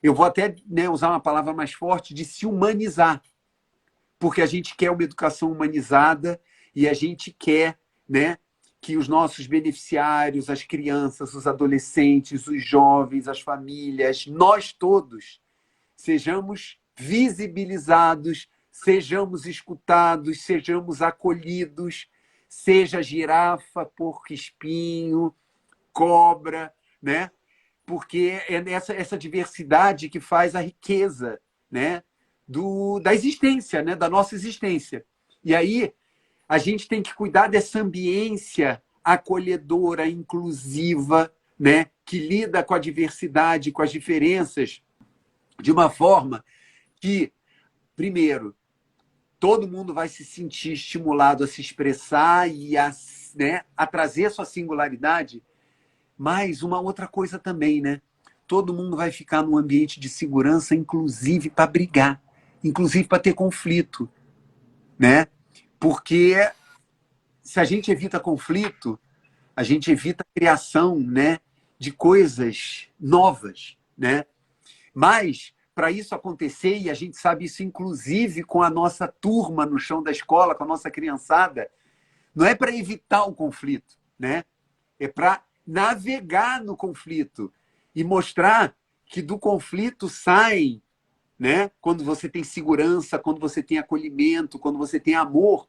eu vou até, né, usar uma palavra mais forte, de se humanizar. Porque a gente quer uma educação humanizada e a gente quer, né, que os nossos beneficiários, as crianças, os adolescentes, os jovens, as famílias, nós todos, sejamos visibilizados, sejamos escutados, sejamos acolhidos, seja girafa, porco-espinho, cobra, né? Porque é essa diversidade que faz a riqueza, né, da existência, né, da nossa existência. E aí a gente tem que cuidar dessa ambiência acolhedora, inclusiva, né, que lida com a diversidade, com as diferenças, de uma forma que, primeiro, todo mundo vai se sentir estimulado a se expressar e a né, a trazer a sua singularidade, mas uma outra coisa também, né? Todo mundo vai ficar num ambiente de segurança, inclusive para brigar, inclusive para ter conflito, né? Porque se a gente evita conflito, a gente evita a criação, né, de coisas novas, né? Mas para isso acontecer, e a gente sabe isso inclusive com a nossa turma no chão da escola, com a nossa criançada, não é para evitar o conflito, né? É para navegar no conflito e mostrar que do conflito saem, né? Quando você tem segurança, quando você tem acolhimento, quando você tem amor,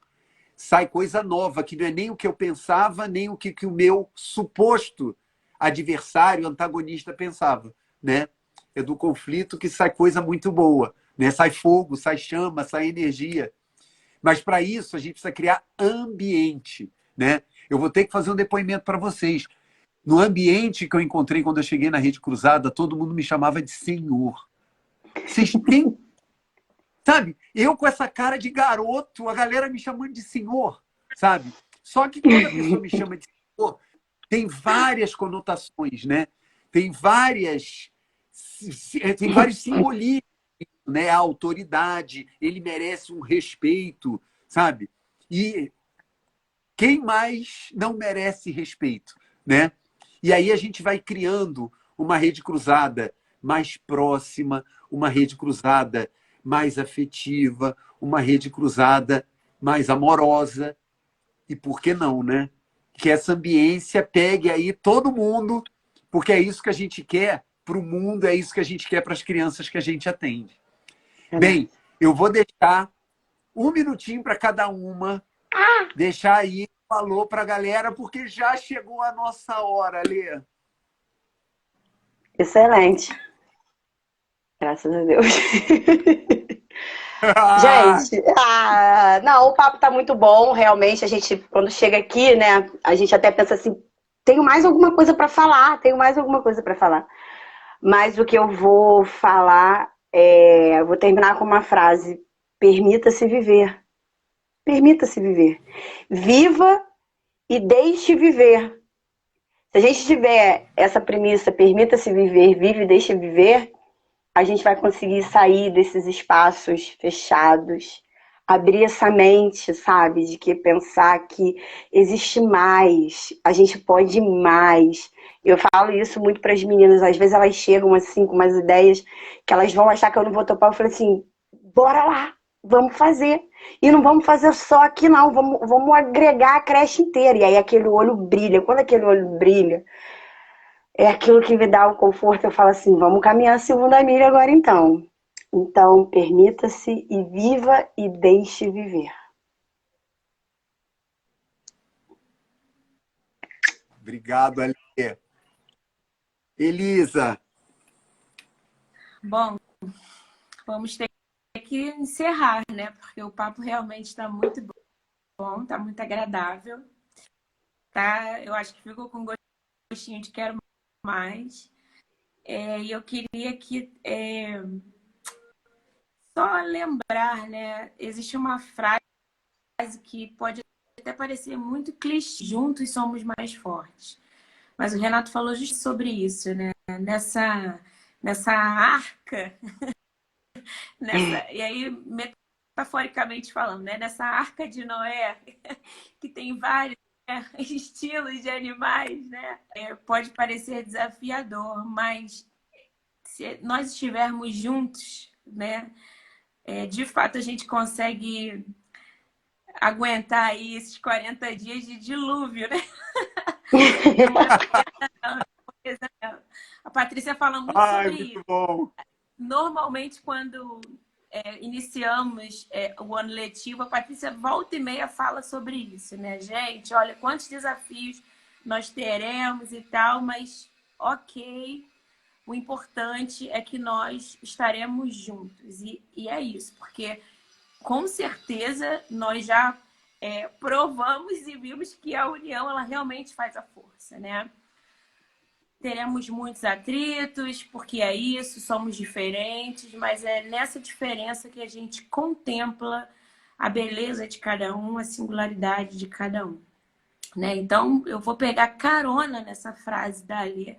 sai coisa nova, que não é nem o que eu pensava, nem o que o meu suposto adversário, antagonista pensava, né? É do conflito que sai coisa muito boa, né? Sai fogo, sai chama, sai energia. Mas para isso a gente precisa criar ambiente, né? Eu vou ter que fazer um depoimento para vocês. No ambiente que eu encontrei quando eu cheguei na Rede Cruzada, todo mundo me chamava de senhor. Vocês têm, sabe? Eu com essa cara de garoto, a galera me chamando de senhor, sabe? Só que quando a pessoa me chama de senhor, tem várias conotações, né? Tem vários simbolismos, né? A autoridade, ele merece um respeito, sabe? E quem mais não merece respeito, né? E aí a gente vai criando uma rede cruzada mais próxima, uma rede cruzada mais afetiva, uma rede cruzada mais amorosa. E por que não, né? Que essa ambiência pegue aí todo mundo, porque é isso que a gente quer para o mundo, é isso que a gente quer para as crianças que a gente atende. Bem, eu vou deixar um minutinho para cada uma, deixar aí um alô para a galera, porque já chegou a nossa hora, Lê. Excelente. Graças a Deus. Gente, não, o papo tá muito bom, realmente. A gente, quando chega aqui, né, a gente até pensa assim: tenho mais alguma coisa para falar, tenho mais alguma coisa para falar. Mas o que eu vou falar eu vou terminar com uma frase: permita-se viver. Permita-se viver. Viva e deixe viver. Se a gente tiver essa premissa, permita-se viver, vive e deixe viver, a gente vai conseguir sair desses espaços fechados, abrir essa mente, sabe, de que pensar que existe mais, a gente pode mais. Eu falo isso muito para as meninas, às vezes elas chegam assim com umas ideias que elas vão achar que eu não vou topar, eu falo assim: bora lá, vamos fazer. E não vamos fazer só aqui não, vamos agregar a creche inteira. E aí aquele olho brilha, quando aquele olho brilha, é aquilo que me dá o conforto. Eu falo assim: vamos caminhar a segunda milha agora então. Então, permita-se e viva e deixe viver. Obrigado, Alê. Elisa. Bom, vamos ter que encerrar, né? Porque o papo realmente está muito bom, está muito agradável. Tá? Eu acho que ficou com gostinho de quero mais. E eu queria que só lembrar, né? Existe uma frase que pode até parecer muito clichê: juntos somos mais fortes. Mas o Renato falou justo sobre isso, né? Nessa arca, e aí, metaforicamente falando, né? Nessa arca de Noé, que tem vários estilos de animais, né? Pode parecer desafiador, mas se nós estivermos juntos, né? De fato, a gente consegue aguentar aí esses 40 dias de dilúvio, né? A Patrícia fala muito sobre muito isso. Bom. Normalmente, quando iniciamos o ano letivo, a Patrícia volta e meia fala sobre isso, né, gente? Olha, quantos desafios nós teremos e tal, mas ok, o importante é que nós estaremos juntos. E é isso, porque com certeza nós já provamos e vimos que a união, ela realmente faz a força, né? Teremos muitos atritos, porque é isso, somos diferentes, mas é nessa diferença que a gente contempla a beleza de cada um, a singularidade de cada um. né? Então, eu vou pegar carona nessa frase da Alê,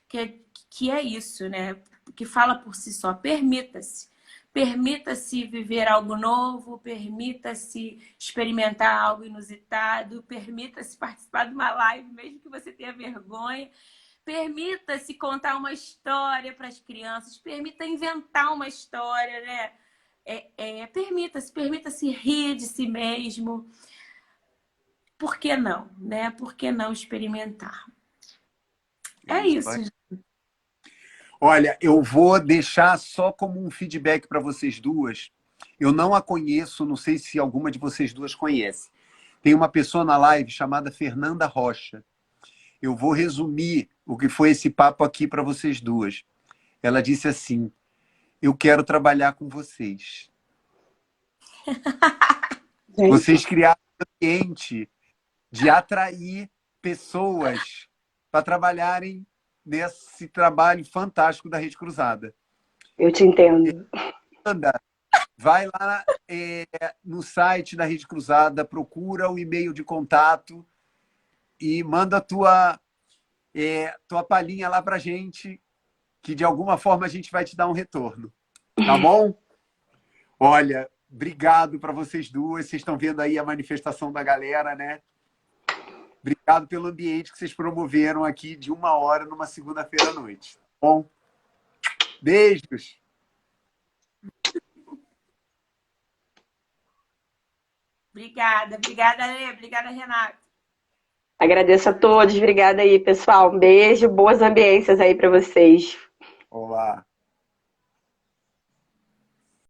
que é isso, né? Que fala por si só, permita-se. Permita-se viver algo novo, permita-se experimentar algo inusitado, permita-se participar de uma live, mesmo que você tenha vergonha. Permita-se contar uma história para as crianças, permita inventar uma história, né? Permita-se rir de si mesmo. Por que não, né? Por que não experimentar? É isso. Olha, eu vou deixar só como um feedback para vocês duas. Eu não a conheço, não sei se alguma de vocês duas conhece. Tem uma pessoa na live chamada Fernanda Rocha. Eu vou resumir o que foi esse papo aqui para vocês duas. Ela disse assim: eu quero trabalhar com vocês. Vocês criaram um ambiente de atrair pessoas para trabalharem nesse trabalho fantástico da Rede Cruzada. Eu te entendo. Anda, vai lá no site da Rede Cruzada, procura o e-mail de contato e manda tua palhinha lá pra gente, que de alguma forma a gente vai te dar um retorno. Tá bom? Olha, obrigado para vocês duas. Vocês estão vendo aí a manifestação da galera, né? Obrigado pelo ambiente que vocês promoveram aqui de 1h numa segunda-feira à noite. Tá bom? Beijos! Obrigada, Lê. Obrigada, Renato. Agradeço a todos. Obrigada aí, pessoal. Um beijo, boas ambiências aí para vocês. Olá!